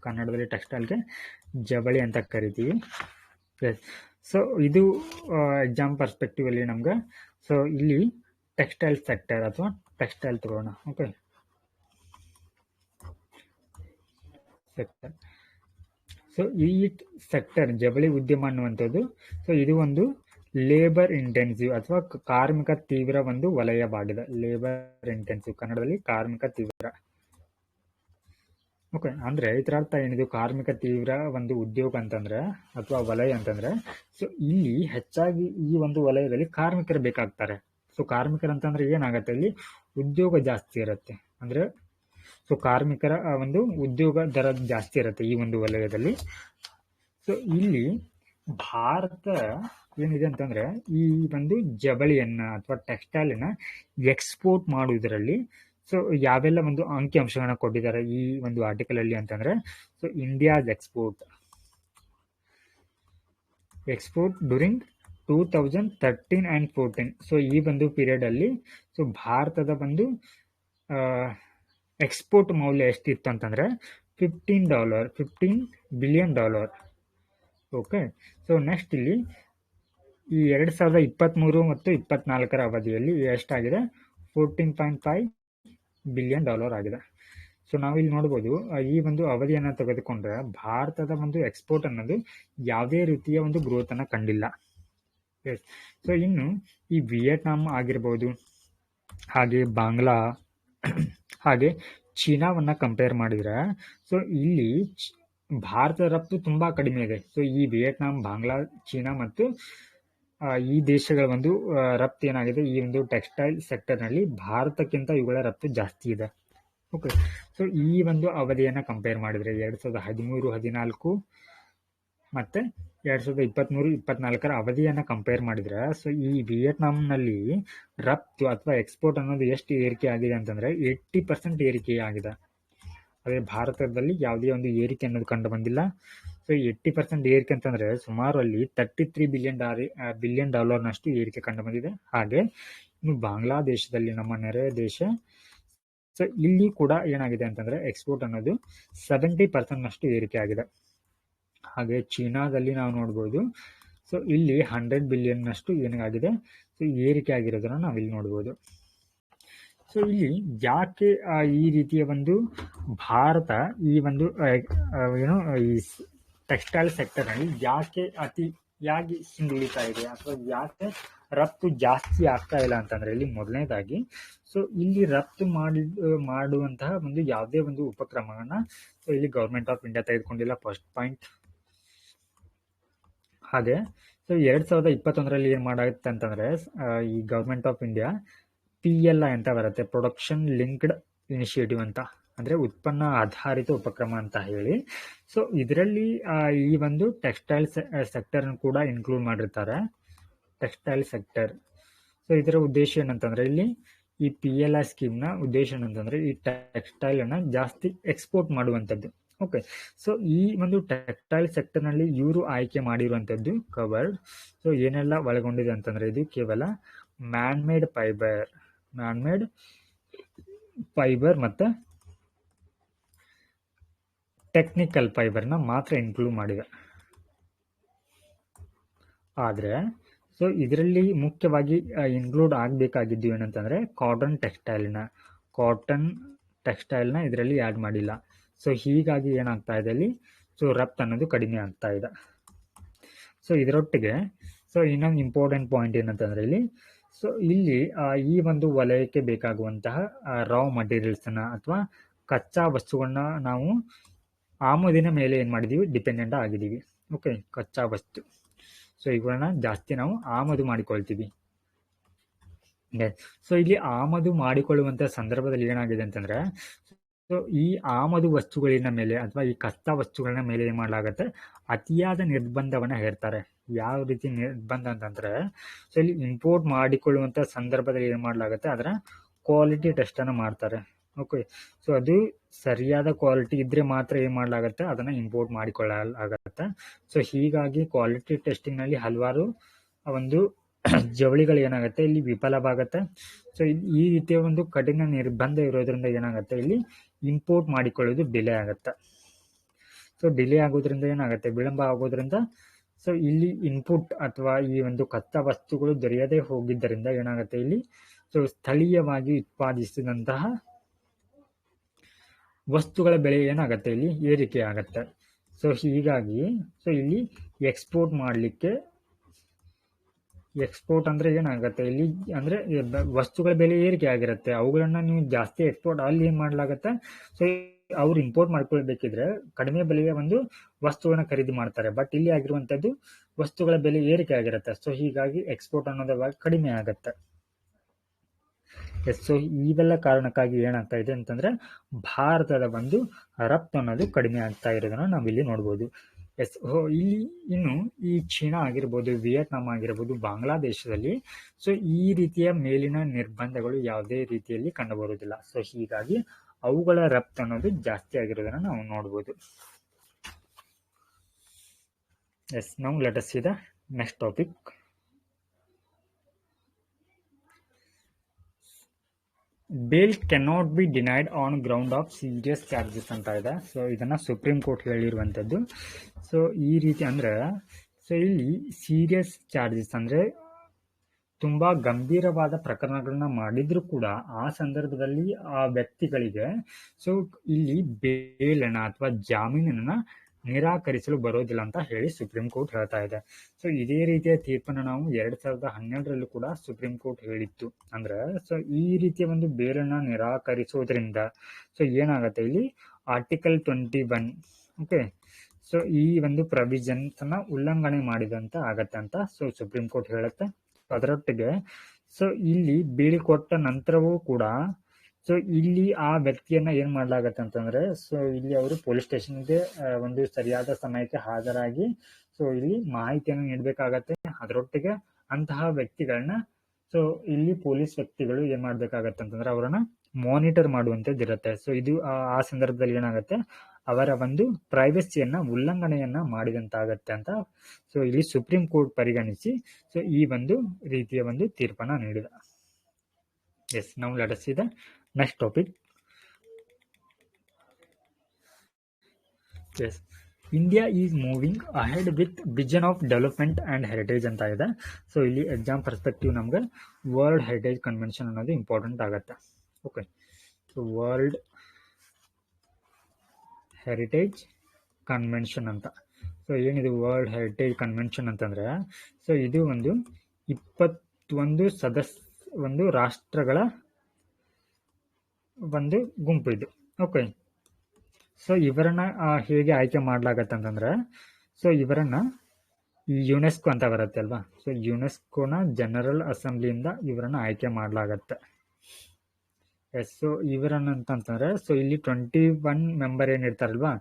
ಕನ್ನಡದಲ್ಲಿ ಟೆಕ್ಸ್ಟೈಲ್ಗೆ ಜವಳಿ ಅಂತ ಕರಿತೀವಿ. ಸೊ ಇದು ಎಕ್ಸಾಮ್ ಪರ್ಸ್ಪೆಕ್ಟಿವ್ ಅಲ್ಲಿ ನಮ್ಗೆ ಸೊ ಇಲ್ಲಿ ಟೆಕ್ಸ್ಟೈಲ್ ಸೆಕ್ಟರ್ ಅಥವಾ ಟೆಕ್ಸ್ಟೈಲ್ ತಗೋಣ. Okay, sector. ಸೊ ಈ ಸೆಕ್ಟರ್ ಜವಳಿ ಉದ್ಯಮ ಅನ್ನುವಂಥದ್ದು ಸೊ ಇದು ಒಂದು ಲೇಬರ್ ಇಂಟೆನ್ಸಿವ್ ಅಥವಾ ಕಾರ್ಮಿಕ ತೀವ್ರ ಒಂದು ವಲಯವಾಗಿದೆ. ಲೇಬರ್ ಇಂಟೆನ್ಸಿವ್, ಕನ್ನಡದಲ್ಲಿ ಕಾರ್ಮಿಕ ತೀವ್ರ. ಓಕೆ, ಅಂದ್ರೆ ಇದರ ಅರ್ಥ ಏನಿದು, ಕಾರ್ಮಿಕ ತೀವ್ರ ಒಂದು ಉದ್ಯೋಗ ಅಂತಂದ್ರೆ ಅಥವಾ ವಲಯ ಅಂತಂದ್ರೆ ಸೊ ಇಲ್ಲಿ ಹೆಚ್ಚಾಗಿ ಈ ಒಂದು ವಲಯದಲ್ಲಿ ಕಾರ್ಮಿಕರು ಬೇಕಾಗ್ತಾರೆ. ಸೊ ಕಾರ್ಮಿಕರು ಅಂತಂದ್ರೆ ಏನಾಗತ್ತೆ, ಇಲ್ಲಿ ಉದ್ಯೋಗ ಜಾಸ್ತಿ ಇರುತ್ತೆ. ಅಂದ್ರೆ ಸೊ ಕಾರ್ಮಿಕರ ಒಂದು ಉದ್ಯೋಗ ದರ ಜಾಸ್ತಿ ಇರುತ್ತೆ ಈ ಒಂದು ವಲಯದಲ್ಲಿ. ಸೊ ಇಲ್ಲಿ ಭಾರತ ಏನಿದೆ ಅಂತಂದ್ರೆ ಈ ಒಂದು ಜವಳಿಯನ್ನ ಅಥವಾ ಟೆಕ್ಸ್ಟೈಲ್ ಅನ್ನ ಎಕ್ಸ್ಪೋರ್ಟ್ ಮಾಡುವುದರಲ್ಲಿ ಸೊ ಯಾವೆಲ್ಲ ಒಂದು ಅಂಕಿ ಅಂಶಗಳನ್ನ ಕೊಟ್ಟಿದ್ದಾರೆ ಈ ಒಂದು ಆರ್ಟಿಕಲ್ ಅಲ್ಲಿ ಅಂತಂದ್ರೆ so India's export during 2013 and 14. So ಈ ಒಂದು ಪೀರಿಯಡ್ ಅಲ್ಲಿ ಸೊ ಭಾರತದ ಒಂದು ಎಕ್ಸ್ಪೋರ್ಟ್ ಮೌಲ್ಯ ಎಷ್ಟಿತ್ತು ಅಂತಂದ್ರೆ $15 ಬಿಲಿಯನ್. ಓಕೆ, ಸೊ ನೆಕ್ಸ್ಟ್ ಇಲ್ಲಿ ಈ 2023 ಮತ್ತು 24 ಅವಧಿಯಲ್ಲಿ ಎಷ್ಟಾಗಿದೆ, $14.5 ಬಿಲಿಯನ್ ಆಗಿದೆ. ಸೊ ನಾವಿಲ್ಲಿ ನೋಡ್ಬೋದು ಈ ಒಂದು ಅವಧಿಯನ್ನ ತೆಗೆದುಕೊಂಡ್ರೆ ಭಾರತದ ಒಂದು ಎಕ್ಸ್ಪೋರ್ಟ್ ಅನ್ನೋದು ಯಾವುದೇ ರೀತಿಯ ಒಂದು ಗ್ರೋತ್ ಅನ್ನ ಕಂಡಿಲ್ಲ. ಸೊ ಇನ್ನು ಈ ವಿಯೆಟ್ನಾಂ ಆಗಿರ್ಬೋದು, ಹಾಗೆ ಬಾಂಗ್ಲಾ, ಹಾಗೆ ಚೀನಾವನ್ನ ಕಂಪೇರ್ ಮಾಡಿದ್ರೆ ಸೊ ಇಲ್ಲಿ ಭಾರತದ ರಫ್ತು ತುಂಬಾ ಕಡಿಮೆ ಇದೆ. ಸೊ ಈ ವಿಯೆಟ್ನಾಂ, ಬಾಂಗ್ಲಾ, ಚೀನಾ ಮತ್ತು ಈ ದೇಶಗಳ ಒಂದು ರಫ್ತು ಏನಾಗಿದೆ ಈ ಒಂದು ಟೆಕ್ಸ್ಟೈಲ್ ಸೆಕ್ಟರ್ ನಲ್ಲಿ ಭಾರತಕ್ಕಿಂತ ಇವುಗಳ ರಫ್ತು ಜಾಸ್ತಿ ಇದೆ. ಓಕೆ, ಸೊ ಈ ಒಂದು ಅವಧಿಯನ್ನ ಕಂಪೇರ್ ಮಾಡಿದ್ರೆ 2013-14 ಮತ್ತೆ 2023-24 ಅವಧಿಯನ್ನ ಕಂಪೇರ್ ಮಾಡಿದ್ರೆ ಸೊ ಈ ವಿಯೆಟ್ನಾಂ ನಲ್ಲಿ ರಫ್ತು ಅಥವಾ ಎಕ್ಸ್ಪೋರ್ಟ್ ಅನ್ನೋದು ಎಷ್ಟು ಏರಿಕೆ ಆಗಿದೆ ಅಂತಂದ್ರೆ 80% ಏರಿಕೆ ಆಗಿದೆ. ಅದೇ ಭಾರತದಲ್ಲಿ ಯಾವುದೇ ಒಂದು ಏರಿಕೆ ಅನ್ನೋದು ಕಂಡು ಬಂದಿಲ್ಲ. ಸೊ 80% ಏರಿಕೆ ಅಂತಂದ್ರೆ ಸುಮಾರು ಅಲ್ಲಿ $33 ಬಿಲಿಯನ್ ನಷ್ಟು ಏರಿಕೆ ಕಂಡು ಬಂದಿದೆ. ಹಾಗೆ ಇನ್ನು ಬಾಂಗ್ಲಾದೇಶದಲ್ಲಿ, ನಮ್ಮ ನೆರೆಯ ದೇಶ, ಸೊ ಇಲ್ಲಿ ಕೂಡ ಏನಾಗಿದೆ ಅಂತಂದ್ರೆ ಎಕ್ಸ್ಪೋರ್ಟ್ ಅನ್ನೋದು 70% ನಷ್ಟು ಏರಿಕೆ ಆಗಿದೆ. ಹಾಗೆ ಚೀನಾದಲ್ಲಿ ನಾವು ನೋಡ್ಬೋದು ಸೊ ಇಲ್ಲಿ 100 ಬಿಲಿಯನ್ ನಷ್ಟು ಏನಾಗಿದೆ ಸೊ ಏರಿಕೆ ಆಗಿರೋದನ್ನ ನಾವಿಲ್ಲಿ ನೋಡ್ಬೋದು. ಸೊ ಇಲ್ಲಿ ಯಾಕೆ ಈ ರೀತಿಯ ಒಂದು ಭಾರತ ಈ ಒಂದು ಏನು ಈ ಟೆಕ್ಸ್ಟೈಲ್ ಸೆಕ್ಟರ್ ನಲ್ಲಿ ಯಾಕೆ ಹಿಂದುಳಿತಾ ಇದೆ ಅಥವಾ ಯಾಕೆ ರಫ್ತು ಜಾಸ್ತಿ ಆಗ್ತಾ ಇಲ್ಲ ಅಂತಂದ್ರೆ ಇಲ್ಲಿ ಮೊದಲನೇದಾಗಿ ಸೊ ಇಲ್ಲಿ ರಫ್ತು ಮಾಡುವಂತಹ ಒಂದು ಯಾವುದೇ ಒಂದು ಉಪಕ್ರಮವನ್ನ ಸೊ ಇಲ್ಲಿ ಗವರ್ಮೆಂಟ್ ಆಫ್ ಇಂಡಿಯಾ ತೆಗೆದುಕೊಂಡಿಲ್ಲ, ಫಸ್ಟ್ ಪಾಯಿಂಟ್. ಹಾಗೆ ಸೊ 2021ರಲ್ಲಿ ಏನ್ ಮಾಡಾಗುತ್ತೆ ಅಂತಂದ್ರೆ ಈ ಗವರ್ಮೆಂಟ್ ಆಫ್ ಇಂಡಿಯಾ PLI ಅಂತ ಬರುತ್ತೆ, ಪ್ರೊಡಕ್ಷನ್ ಲಿಂಕ್ಡ್ ಇನಿಷಿಯೇಟಿವ್ ಅಂತ, ಅಂದ್ರೆ ಉತ್ಪನ್ನ ಆಧಾರಿತ ಉಪಕ್ರಮ ಅಂತ ಹೇಳಿ. ಸೊ ಇದರಲ್ಲಿ ಈ ಒಂದು ಟೆಕ್ಸ್ಟೈಲ್ ಸೆಕ್ಟರ್ ಕೂಡ ಇನ್ಕ್ಲೂಡ್ ಮಾಡಿರ್ತಾರೆ, ಟೆಕ್ಸ್ಟೈಲ್ ಸೆಕ್ಟರ್. ಸೊ ಇದರ ಉದ್ದೇಶ ಏನಂತಂದ್ರೆ ಇಲ್ಲಿ ಈ PLI ಸ್ಕೀಮ್ ನ ಉದ್ದೇಶ ಏನಂತಂದ್ರೆ ಈ ಟೆಕ್ಸ್ಟೈಲ್ ಅನ್ನ ಜಾಸ್ತಿ ಎಕ್ಸ್ಪೋರ್ಟ್ ಮಾಡುವಂತದ್ದು. ಓಕೆ, ಸೊ ಈ ಒಂದು ಟೆಕ್ಸ್ಟೈಲ್ ಸೆಕ್ಟರ್ ನಲ್ಲಿ ಇವರು ಆಯ್ಕೆ ಮಾಡಿರುವಂತದ್ದು ಕವರ್ಡ್. ಸೊ ಏನೆಲ್ಲ ಒಳಗೊಂಡಿದೆ ಅಂತಂದ್ರೆ ಇದು ಕೇವಲ ಮ್ಯಾನ್ ಮೇಡ್ ಫೈಬರ್ ಮತ್ತೆ ಟೆಕ್ನಿಕಲ್ ಫೈಬರ್ ನ ಮಾತ್ರ ಇನ್ಕ್ಲೂಡ್ ಮಾಡಿದೆ. ಆದ್ರೆ ಸೊ ಇದರಲ್ಲಿ ಮುಖ್ಯವಾಗಿ ಇನ್ಕ್ಲೂಡ್ ಆಗಬೇಕಾಗಿದ್ದು ಏನಂತಂದ್ರೆ ಕಾಟನ್ ಟೆಕ್ಸ್ಟೈಲ್ನ ಇದರಲ್ಲಿ ಆ್ಯಡ್ ಮಾಡಿಲ್ಲ. ಸೊ ಹೀಗಾಗಿ ಏನಾಗ್ತಾ ಇದೆ ಇಲ್ಲಿ, ಸೊ ರಫ್ತು ಅನ್ನೋದು ಕಡಿಮೆ ಆಗ್ತಾ ಇದೆ. ಸೊ ಇದರೊಟ್ಟಿಗೆ ಸೊ ಇನ್ನೊಂದು ಇಂಪಾರ್ಟೆಂಟ್ ಪಾಯಿಂಟ್ ಏನಂತಂದರೆ ಇಲ್ಲಿ, ಸೊ ಇಲ್ಲಿ ಈ ಒಂದು ವಲಯಕ್ಕೆ ಬೇಕಾಗುವಂತಹ ರಾ ಮಟೀರಿಯಲ್ಸನ್ನು ಅಥವಾ ಕಚ್ಚಾ ವಸ್ತುಗಳನ್ನ ನಾವು ಆಮದಿನ ಮೇಲೆ ಏನು ಮಾಡಿದ್ದೀವಿ, ಡಿಪೆಂಡೆಂಟ್ ಆಗಿದ್ದೀವಿ. ಓಕೆ, ಕಚ್ಚಾ ವಸ್ತು, ಸೊ ಇವುಗಳನ್ನ ಜಾಸ್ತಿ ನಾವು ಆಮದು ಮಾಡಿಕೊಳ್ತೀವಿ. ಸೊ ಇಲ್ಲಿ ಆಮದು ಮಾಡಿಕೊಳ್ಳುವಂಥ ಸಂದರ್ಭದಲ್ಲಿ ಏನಾಗಿದೆ ಅಂತಂದರೆ, ಸೊ ಈ ಆಮದು ವಸ್ತುಗಳಿನ ಮೇಲೆ ಅಥವಾ ಈ ಕಚ್ಚಾ ವಸ್ತುಗಳನ್ನ ಮೇಲೆ ಏನು ಮಾಡಲಾಗುತ್ತೆ, ಅತಿಯಾದ ನಿರ್ಬಂಧವನ್ನು ಹೇರ್ತಾರೆ. ಯಾವ ರೀತಿ ನಿರ್ಬಂಧ ಅಂತಂದರೆ, ಸೊ ಇಲ್ಲಿ ಇಂಪೋರ್ಟ್ ಮಾಡಿಕೊಳ್ಳುವಂಥ ಸಂದರ್ಭದಲ್ಲಿ ಏನು ಮಾಡಲಾಗುತ್ತೆ, ಅದರ ಕ್ವಾಲಿಟಿ ಟೆಸ್ಟನ್ನು ಮಾಡ್ತಾರೆ. ಓಕೆ, ಸೊ ಅದು ಸರಿಯಾದ ಕ್ವಾಲಿಟಿ ಇದ್ದರೆ ಮಾತ್ರ ಏನು ಮಾಡಲಾಗುತ್ತೆ, ಅದನ್ನು ಇಂಪೋರ್ಟ್ ಮಾಡಿಕೊಳ್ಳಲಾಗುತ್ತೆ. ಸೊ ಹೀಗಾಗಿ ಕ್ವಾಲಿಟಿ ಟೆಸ್ಟಿಂಗ್ನಲ್ಲಿ ಹಲವಾರು ಒಂದು ಜವಳಿಗಳು ಏನಾಗುತ್ತೆ ಇಲ್ಲಿ ವಿಫಲವಾಗುತ್ತೆ. ಸೊ ಈ ರೀತಿಯ ಒಂದು ಕಠಿಣ ನಿರ್ಬಂಧ ಇರೋದ್ರಿಂದ ಏನಾಗುತ್ತೆ, ಇಲ್ಲಿ ಇಂಪೋರ್ಟ್ ಮಾಡಿಕೊಳ್ಳೋದು ಡಿಲೇ ಆಗುತ್ತೆ. ಸೊ ಡಿಲೇ ಆಗೋದ್ರಿಂದ ಏನಾಗುತ್ತೆ, ವಿಳಂಬ ಆಗೋದ್ರಿಂದ ಸೊ ಇಲ್ಲಿ ಇನ್ಪುಟ್ ಅಥವಾ ಈ ಒಂದು ಕಚ್ಚಾ ವಸ್ತುಗಳು ದೊರೆಯದೇ ಹೋಗಿದ್ದರಿಂದ ಏನಾಗುತ್ತೆ ಇಲ್ಲಿ, ಸೊ ಸ್ಥಳೀಯವಾಗಿ ಉತ್ಪಾದಿಸಿದಂತಹ ವಸ್ತುಗಳ ಬೆಲೆ ಏನಾಗುತ್ತೆ ಇಲ್ಲಿ ಏರಿಕೆ ಆಗುತ್ತೆ. ಸೊ ಹೀಗಾಗಿ ಸೊ ಇಲ್ಲಿ ಎಕ್ಸ್ಪೋರ್ಟ್ ಮಾಡಲಿಕ್ಕೆ, ಎಕ್ಸ್ಪೋರ್ಟ್ ಅಂದರೆ ಏನಾಗುತ್ತೆ ಇಲ್ಲಿ ಅಂದರೆ ವಸ್ತುಗಳ ಬೆಲೆ ಏರಿಕೆ ಆಗಿರುತ್ತೆ, ಅವುಗಳನ್ನು ನೀವು ಜಾಸ್ತಿ ಎಕ್ಸ್ಪೋರ್ಟ್ ಅಲ್ಲಿ ಏನು ಮಾಡಲಾಗುತ್ತೆ, ಸೊ ಅವ್ರು ಇಂಪೋರ್ಟ್ ಮಾಡ್ಕೊಳ್ಬೇಕಿದ್ರೆ ಕಡಿಮೆ ಬೆಲೆಯ ಒಂದು ವಸ್ತುಗಳನ್ನ ಖರೀದಿ ಮಾಡ್ತಾರೆ. ಬಟ್ ಇಲ್ಲಿ ಆಗಿರುವಂಥದ್ದು ವಸ್ತುಗಳ ಬೆಲೆ ಏರಿಕೆ ಆಗಿರುತ್ತೆ. ಸೊ ಹೀಗಾಗಿ ಎಕ್ಸ್ಪೋರ್ಟ್ ಅನ್ನೋದು ಕಡಿಮೆ ಆಗುತ್ತೆ. ಸೊ ಇವೆಲ್ಲ ಕಾರಣಕ್ಕಾಗಿ ಏನಾಗ್ತಾ ಇದೆ ಅಂತಂದರೆ, ಭಾರತದ ಒಂದು ರಫ್ತು ಅನ್ನೋದು ಕಡಿಮೆ ಆಗ್ತಾ ಇರೋದನ್ನು ನಾವಿಲ್ಲಿ ನೋಡ್ಬೋದು. ಇಲ್ಲಿ ಇನ್ನು ಈ ಚೀನಾ ಆಗಿರ್ಬೋದು, ವಿಯೆಟ್ನಾಂ ಆಗಿರ್ಬೋದು, ಬಾಂಗ್ಲಾದೇಶದಲ್ಲಿ ಸೊ ಈ ರೀತಿಯ ಮೇಲಿನ ನಿರ್ಬಂಧಗಳು ಯಾವುದೇ ರೀತಿಯಲ್ಲಿ ಕಂಡುಬರುವುದಿಲ್ಲ. ಸೊ ಹೀಗಾಗಿ ಅವುಗಳ ರಫ್ತು ಅನ್ನೋದು ಜಾಸ್ತಿ ಆಗಿರೋದನ್ನು ನಾವು ನೋಡ್ಬೋದು. Now let us see the next topic. Bail cannot be denied on ground of serious charges ಅಂತ ಇದೆ. ಸೊ ಇದನ್ನು ಸುಪ್ರೀಂ ಕೋರ್ಟ್ ಹೇಳಿರುವಂಥದ್ದು. ಸೊ ಈ ರೀತಿ ಅಂದರೆ, ಸೊ ಇಲ್ಲಿ ಸೀರಿಯಸ್ ಚಾರ್ಜಸ್ ಅಂದರೆ ತುಂಬ ಗಂಭೀರವಾದ ಪ್ರಕರಣಗಳನ್ನ ಮಾಡಿದರೂ ಕೂಡ ಆ ಸಂದರ್ಭದಲ್ಲಿ ಆ ವ್ಯಕ್ತಿಗಳಿಗೆ ಸೊ ಇಲ್ಲಿ ಬೇಲನ್ನು ಅಥವಾ ಜಾಮೀನನ್ನು ನಿರಾಕರಿಸಲು ಬರೋದಿಲ್ಲ ಅಂತ ಹೇಳಿ ಸುಪ್ರೀಂ ಕೋರ್ಟ್ ಹೇಳ್ತಾ ಇದೆ. ಸೊ ಇದೇ ರೀತಿಯ ತೀರ್ಪನ್ನು ನಾವು 2012ರಲ್ಲೂ ಕೂಡ ಸುಪ್ರೀಂ ಕೋರ್ಟ್ ಹೇಳಿತ್ತು. ಅಂದ್ರೆ ಸೊ ಈ ರೀತಿಯ ಒಂದು ಬೇಲನ್ನು ನಿರಾಕರಿಸೋದ್ರಿಂದ ಸೊ ಏನಾಗುತ್ತೆ ಇಲ್ಲಿ ಆರ್ಟಿಕಲ್ 21 ಓಕೆ, ಸೊ ಈ ಒಂದು ಪ್ರೊವಿಷನ್ಸ್ ಅನ್ನ ಉಲ್ಲಂಘನೆ ಮಾಡಿದಂತ ಆಗತ್ತೆ ಅಂತ ಸೊ ಸುಪ್ರೀಂ ಕೋರ್ಟ್ ಹೇಳುತ್ತೆ. ಅದರೊಟ್ಟಿಗೆ ಸೊ ಇಲ್ಲಿ ಬೀಳ್ಕೊಟ್ಟ ನಂತರವೂ ಕೂಡ ಸೊ ಇಲ್ಲಿ ಆ ವ್ಯಕ್ತಿಯನ್ನ ಏನ್ ಮಾಡ್ಲಾಗತ್ತೆ ಅಂತಂದ್ರೆ, ಸೊ ಇಲ್ಲಿ ಅವರು ಪೊಲೀಸ್ ಸ್ಟೇಷನ್ಗೆ ಒಂದು ಸರಿಯಾದ ಸಮಯಕ್ಕೆ ಹಾಜರಾಗಿ ಸೊ ಇಲ್ಲಿ ಮಾಹಿತಿಯನ್ನು ನೀಡಬೇಕಾಗತ್ತೆ. ಅದರೊಟ್ಟಿಗೆ ಅಂತಹ ವ್ಯಕ್ತಿಗಳನ್ನ ಸೊ ಇಲ್ಲಿ ಪೊಲೀಸ್ ವ್ಯಕ್ತಿಗಳು ಏನ್ ಮಾಡ್ಬೇಕಾಗತ್ತೆ ಅಂತಂದ್ರೆ ಅವರನ್ನ ಮಾನಿಟರ್ ಮಾಡುವಂತದ್ದು ಇರುತ್ತೆ. ಸೊ ಇದು ಆ ಸಂದರ್ಭದಲ್ಲಿ ಏನಾಗುತ್ತೆ, ಅವರ ಒಂದು ಪ್ರೈವಸಿಯನ್ನ ಉಲ್ಲಂಘನೆಯನ್ನ ಮಾಡಿದಂತಾಗತ್ತೆ ಅಂತ ಸೊ ಇಲ್ಲಿ ಸುಪ್ರೀಂ ಕೋರ್ಟ್ ಪರಿಗಣಿಸಿ ಸೊ ಈ ಒಂದು ರೀತಿಯ ಒಂದು ತೀರ್ಪನ್ನ ನೀಡಿದ. Yes, now let us see the next topic. Yes, India is moving ahead with vision of development and heritage ಅಂತ ಇದೆ. ಸೊ ಇಲ್ಲಿ ಎಕ್ಸಾಮ್ ಪರ್ಸ್ಪೆಕ್ಟಿವ್ ನಮಗೆ ವರ್ಲ್ಡ್ ಹೆರಿಟೇಜ್ ಕನ್ವೆನ್ಷನ್ ಅನ್ನೋದು ಇಂಪಾರ್ಟೆಂಟ್ ಆಗುತ್ತೆ. Okay, so world heritage convention ಅಂತ. So ಏನಿದು world heritage convention ಅಂತಂದರೆ, so ಇದು ಒಂದು 21 ಒಂದು ರಾಷ್ಟ್ರಗಳ ಒಂದು ಗುಂಪು ಇದು. ಓಕೆ, ಸೊ ಇವರನ್ನ ಹೇಗೆ ಆಯ್ಕೆ ಮಾಡ್ಲಾಗತ್ತೆ ಅಂತಂದ್ರೆ, ಸೊ ಇವರನ್ನ ಯುನೆಸ್ಕೋ ಅಂತ ಬರುತ್ತೆ ಅಲ್ವಾ, ಸೊ ಯುನೆಸ್ಕೋನ ಜನರಲ್ ಅಸೆಂಬ್ಲಿಯಿಂದ ಇವರನ್ನ ಆಯ್ಕೆ ಮಾಡ್ಲಾಗತ್ತೆ. ಎಸ್, ಸೊ ಇವರನ್ನ ಅಂತಂದ್ರೆ ಸೊ ಇಲ್ಲಿ 21 ಮೆಂಬರ್ ಏನಿರ್ತಾರಲ್ವಾ,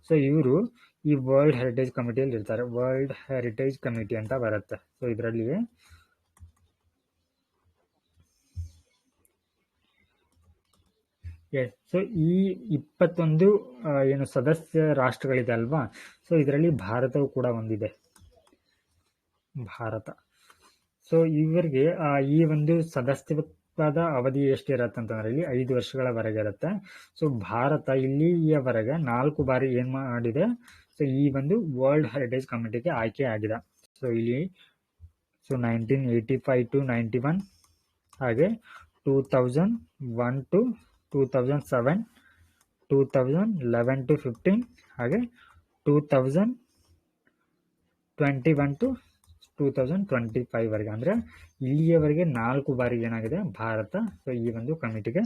ಸೊ ಇವರು ಈ ವರ್ಲ್ಡ್ ಹೆರಿಟೇಜ್ ಕಮಿಟಿಯಲ್ಲಿ ಇರ್ತಾರೆ. ವರ್ಲ್ಡ್ ಹೆರಿಟೇಜ್ ಕಮಿಟಿ ಅಂತ ಬರುತ್ತೆ. ಸೊ ಇದರಲ್ಲಿ ಸೊ ಈ 21 ಏನು ಸದಸ್ಯ ರಾಷ್ಟ್ರಗಳಿದೆ ಅಲ್ವಾ, ಸೊ ಇದರಲ್ಲಿ ಭಾರತವು ಕೂಡ ಒಂದಿದೆ, ಭಾರತ. ಸೊ ಇವರಿಗೆ ಈ ಒಂದು ಸದಸ್ಯತ್ವದ ಅವಧಿ ಎಷ್ಟಿರತ್ತೆ ಅಂತಂದ್ರೆ ಇಲ್ಲಿ 5 ವರ್ಷಗಳವರೆಗೆ ಇರುತ್ತೆ. ಸೊ ಭಾರತ ಇಲ್ಲಿಯವರೆಗೆ 4 ಬಾರಿ ಏನ್ ಮಾಡಿದೆ, ಸೊ ಈ ಒಂದು ವರ್ಲ್ಡ್ ಹೆರಿಟೇಜ್ ಕಮಿಟಿಗೆ ಆಯ್ಕೆ ಆಗಿದೆ. ಸೊ ಇಲ್ಲಿ ಸೊ 1985 to 91, ಹಾಗೆ 2001 to 2007 2011 to 15 ಹಾಗೆ 2021 to 2025 ವರೆಗೆ, ಅಂದರೆ ಇಲ್ಲಿಯವರೆಗೆ 4 ಬಾರಿ ಏನಾಗಿದೆ ಭಾರತ ಸೊ ಈ ಒಂದು ಕಮಿಟಿಗೆ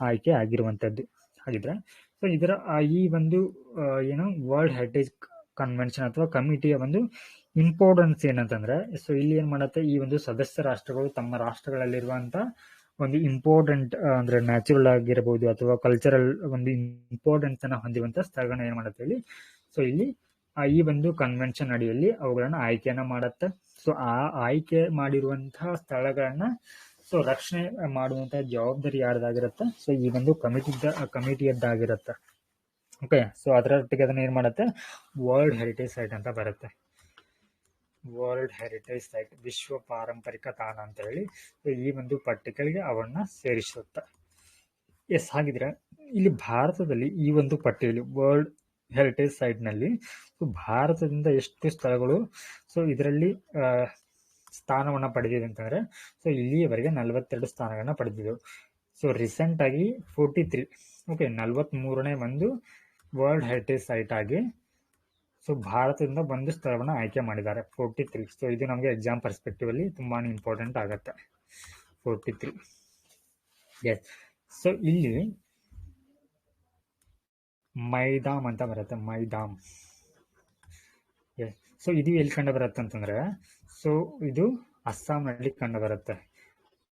ಆಯ್ಕೆ ಆಗಿರುವಂಥದ್ದು. ಹಾಗಿದ್ರೆ ಸೊ ಇದರ ಈ ಒಂದು ಏನು ವರ್ಲ್ಡ್ ಹೆರಿಟೇಜ್ ಕನ್ವೆನ್ಷನ್ ಅಥವಾ ಕಮಿಟಿಯ ಒಂದು ಇಂಪಾರ್ಟೆನ್ಸ್ ಏನಂತಂದ್ರೆ, ಸೊ ಇಲ್ಲಿ ಏನ್ ಮಾಡುತ್ತೆ, ಈ ಒಂದು ಸದಸ್ಯ ರಾಷ್ಟ್ರಗಳು ತಮ್ಮ ರಾಷ್ಟ್ರಗಳಲ್ಲಿರುವಂತ ಒಂದು ಇಂಪಾರ್ಟೆಂಟ್ ಅಂದ್ರೆ ನ್ಯಾಚುರಲ್ ಆಗಿರಬಹುದು ಅಥವಾ ಕಲ್ಚರಲ್ ಒಂದು ಇಂಪಾರ್ಟೆನ್ಸ್ ಅನ್ನ ಹೊಂದಿರುವಂತ ಸ್ಥಳಗಳನ್ನ ಏನ್ ಮಾಡುತ್ತೆ ಇಲ್ಲಿ, ಸೊ ಇಲ್ಲಿ ಈ ಒಂದು ಕನ್ವೆನ್ಷನ್ ಅಡಿಯಲ್ಲಿ ಅವುಗಳನ್ನ ಆಯ್ಕೆಯನ್ನ ಮಾಡುತ್ತೆ. ಸೊ ಆ ಆಯ್ಕೆ ಮಾಡಿರುವಂತಹ ಸ್ಥಳಗಳನ್ನ ಸೊ ರಕ್ಷಣೆ ಮಾಡುವಂತಹ ಜವಾಬ್ದಾರಿ ಯಾರ್ದಾಗಿರುತ್ತೆ, ಸೊ ಈ ಒಂದು ಕಮಿಟಿಯದ್ದಾಗಿರುತ್ತೆ. ಓಕೆ, ಸೊ ಅದರೊಟ್ಟಿಗೆ ಅದನ್ನ ಏನ್ ಮಾಡುತ್ತೆ, ವರ್ಲ್ಡ್ ಹೆರಿಟೇಜ್ ಸೈಟ್ ಅಂತ ಬರುತ್ತೆ. ವರ್ಲ್ಡ್ ಹೆರಿಟೇಜ್ ಸೈಟ್, ವಿಶ್ವ ಪಾರಂಪರಿಕ ತಾಣ ಅಂತ ಹೇಳಿ ಈ ಒಂದು ಪಟ್ಟಿಗಳಿಗೆ ಅವನ್ನ ಸೇರಿಸುತ್ತೆ. ಎಸ್, ಹಾಗಿದ್ರೆ ಇಲ್ಲಿ ಭಾರತದಲ್ಲಿ ಈ ಒಂದು ಪಟ್ಟಿಯಲ್ಲಿ ವರ್ಲ್ಡ್ ಹೆರಿಟೇಜ್ ಸೈಟ್ ನಲ್ಲಿ ಭಾರತದಿಂದ ಎಷ್ಟು ಸ್ಥಳಗಳು ಸೊ ಇದರಲ್ಲಿ ಸ್ಥಾನವನ್ನ ಪಡೆದಿದೆ ಅಂತಂದ್ರೆ, ಸೊ ಇಲ್ಲಿಯವರೆಗೆ 42 ಸ್ಥಾನಗಳನ್ನ ಪಡೆದಿದ್ದೆವು. ಸೊ ರೀಸೆಂಟ್ ಆಗಿ 43 ಓಕೆ 43ನೇ ಒಂದು ವರ್ಲ್ಡ್ ಹೆರಿಟೇಜ್ ಸೈಟ್ ಆಗಿ ಸೊ ಭಾರತದಿಂದ ಒಂದು ಸ್ಥಳವನ್ನ ಆಯ್ಕೆ ಮಾಡಿದ್ದಾರೆ 43. ಸೊ ಇದು ನಮಗೆ ಎಕ್ಸಾಮ್ ಪರ್ಸ್ಪೆಕ್ಟಿವ್ ಅಲ್ಲಿ ತುಂಬಾನೇ ಇಂಪಾರ್ಟೆಂಟ್ ಆಗತ್ತೆ 43. ಎಸ್, ಸೊ ಇಲ್ಲಿ ಮೈದಾಮ್ ಅಂತ ಬರುತ್ತೆ, ಮೈದಾಮ್. ಎಸ್, ಸೊ ಇದು ಎಲ್ಲಿ ಕಂಡು ಬರುತ್ತೆ ಅಂತಂದ್ರೆ, ಸೊ ಇದು ಅಸ್ಸಾಂನಲ್ಲಿ ಕಂಡು ಬರುತ್ತೆ.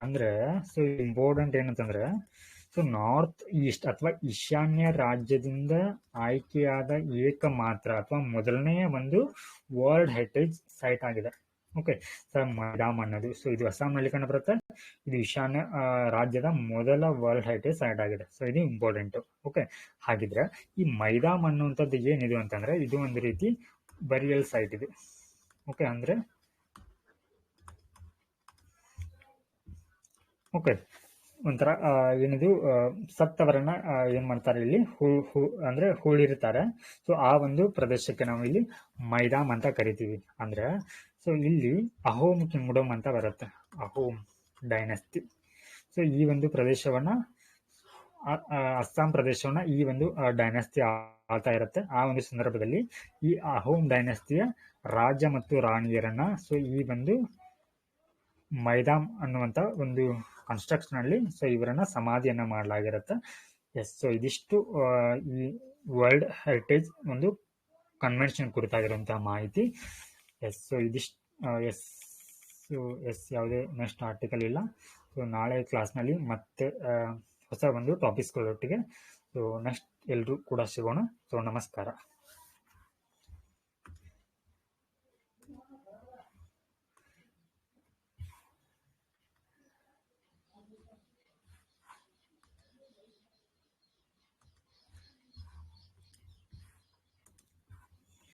ಅಂದ್ರೆ ಸೊ ಇಂಪಾರ್ಟೆಂಟ್ ಏನಂತಂದ್ರೆ, ಸೊ ನಾರ್ತ್ ಈಸ್ಟ್ ಅಥವಾ ಈಶಾನ್ಯ ರಾಜ್ಯದಿಂದ ಆಯ್ಕೆಯಾದ ಏಕಮಾತ್ರ ಅಥವಾ ಮೊದಲನೆಯ ಒಂದು ವರ್ಲ್ಡ್ ಹೆರಿಟೇಜ್ ಸೈಟ್ ಆಗಿದೆ. ಓಕೆ, ಸರ್ ಮೈದಾಮ್ ಅನ್ನೋದು ಸೊ ಇದು ಅಸ್ಸಾಂನಲ್ಲಿ ಕಂಡು ಬರುತ್ತೆ. ಇದು ಈಶಾನ್ಯ ರಾಜ್ಯದ ಮೊದಲ ವರ್ಲ್ಡ್ ಹೆರಿಟೇಜ್ ಸೈಟ್ ಆಗಿದೆ. ಸೊ ಇದು ಇಂಪಾರ್ಟೆಂಟ್. ಓಕೆ, ಹಾಗಿದ್ರೆ ಈ ಮೈದಾಮ್ ಅನ್ನುವಂಥದ್ದು ಏನಿದೆ ಅಂತಂದ್ರೆ, ಇದು ಒಂದು ರೀತಿ ಬರಿಯಲ್ ಸೈಟ್ ಇದೆ. ಓಕೆ, ಅಂದ್ರೆ ಓಕೆ ಒಂಥರ ಏನಿದು ಸತ್ತವರನ್ನ ಏನ್ ಮಾಡ್ತಾರೆ ಇಲ್ಲಿ ಅಂದ್ರೆ ಹೂಳಿರ್ತಾರೆ. ಸೊ ಆ ಒಂದು ಪ್ರದೇಶಕ್ಕೆ ನಾವು ಇಲ್ಲಿ ಮೈದಾಮ್ ಅಂತ ಕರಿತೀವಿ. ಅಂದ್ರೆ ಸೊ ಇಲ್ಲಿ ಅಹೋಮ್ ಕಿಂಗ್ಡಮ್ ಅಂತ ಬರುತ್ತೆ, ಅಹೋಮ್ ಡೈನೆಸ್ಟಿ. ಸೊ ಈ ಒಂದು ಪ್ರದೇಶವನ್ನ ಅಸ್ಸಾಂ ಪ್ರದೇಶವನ್ನ ಈ ಒಂದು ಡೈನೆಸ್ಟಿ ಆಳ್ತಾ ಇರುತ್ತೆ. ಆ ಒಂದು ಸಂದರ್ಭದಲ್ಲಿ ಈ ಅಹೋಮ್ ಡೈನೆಸ್ಟಿಯ ರಾಜ ಮತ್ತು ರಾಣಿಯರನ್ನ ಸೊ ಈ ಒಂದು ಮೈದಾಮ್ ಅನ್ನುವಂತ ಒಂದು ಕನ್ಸ್ಟ್ರಕ್ಷನ್ ಅಲ್ಲಿ ಸೊ ಇವರನ್ನ ಸಮಾಧಿಯನ್ನ ಮಾಡಲಾಗಿರುತ್ತೆ. ಎಸ್, ಸೊ ಇದಿಷ್ಟು ಈ ವರ್ಲ್ಡ್ ಹೆರಿಟೇಜ್ ಒಂದು ಕನ್ವೆನ್ಷನ್ ಕುರಿತಾಗಿರುವಂತಹ ಮಾಹಿತಿ. ಎಸ್, ಸೊ ಇದಿಷ್ಟು ಎಸ್ ಯಾವುದೇ ನೆಕ್ಸ್ಟ್ ಆರ್ಟಿಕಲ್ ಇಲ್ಲ. ಸೊ ನಾಳೆ ಕ್ಲಾಸ್ನಲ್ಲಿ ಮತ್ತೆ ಹೊಸ ಒಂದು ಟಾಪಿಕ್ಸ್ಗಳೊಟ್ಟಿಗೆ ಸೊ ನೆಕ್ಸ್ಟ್ ಎಲ್ಲರೂ ಕೂಡ ಸಿಗೋಣ. ಸೊ ನಮಸ್ಕಾರ.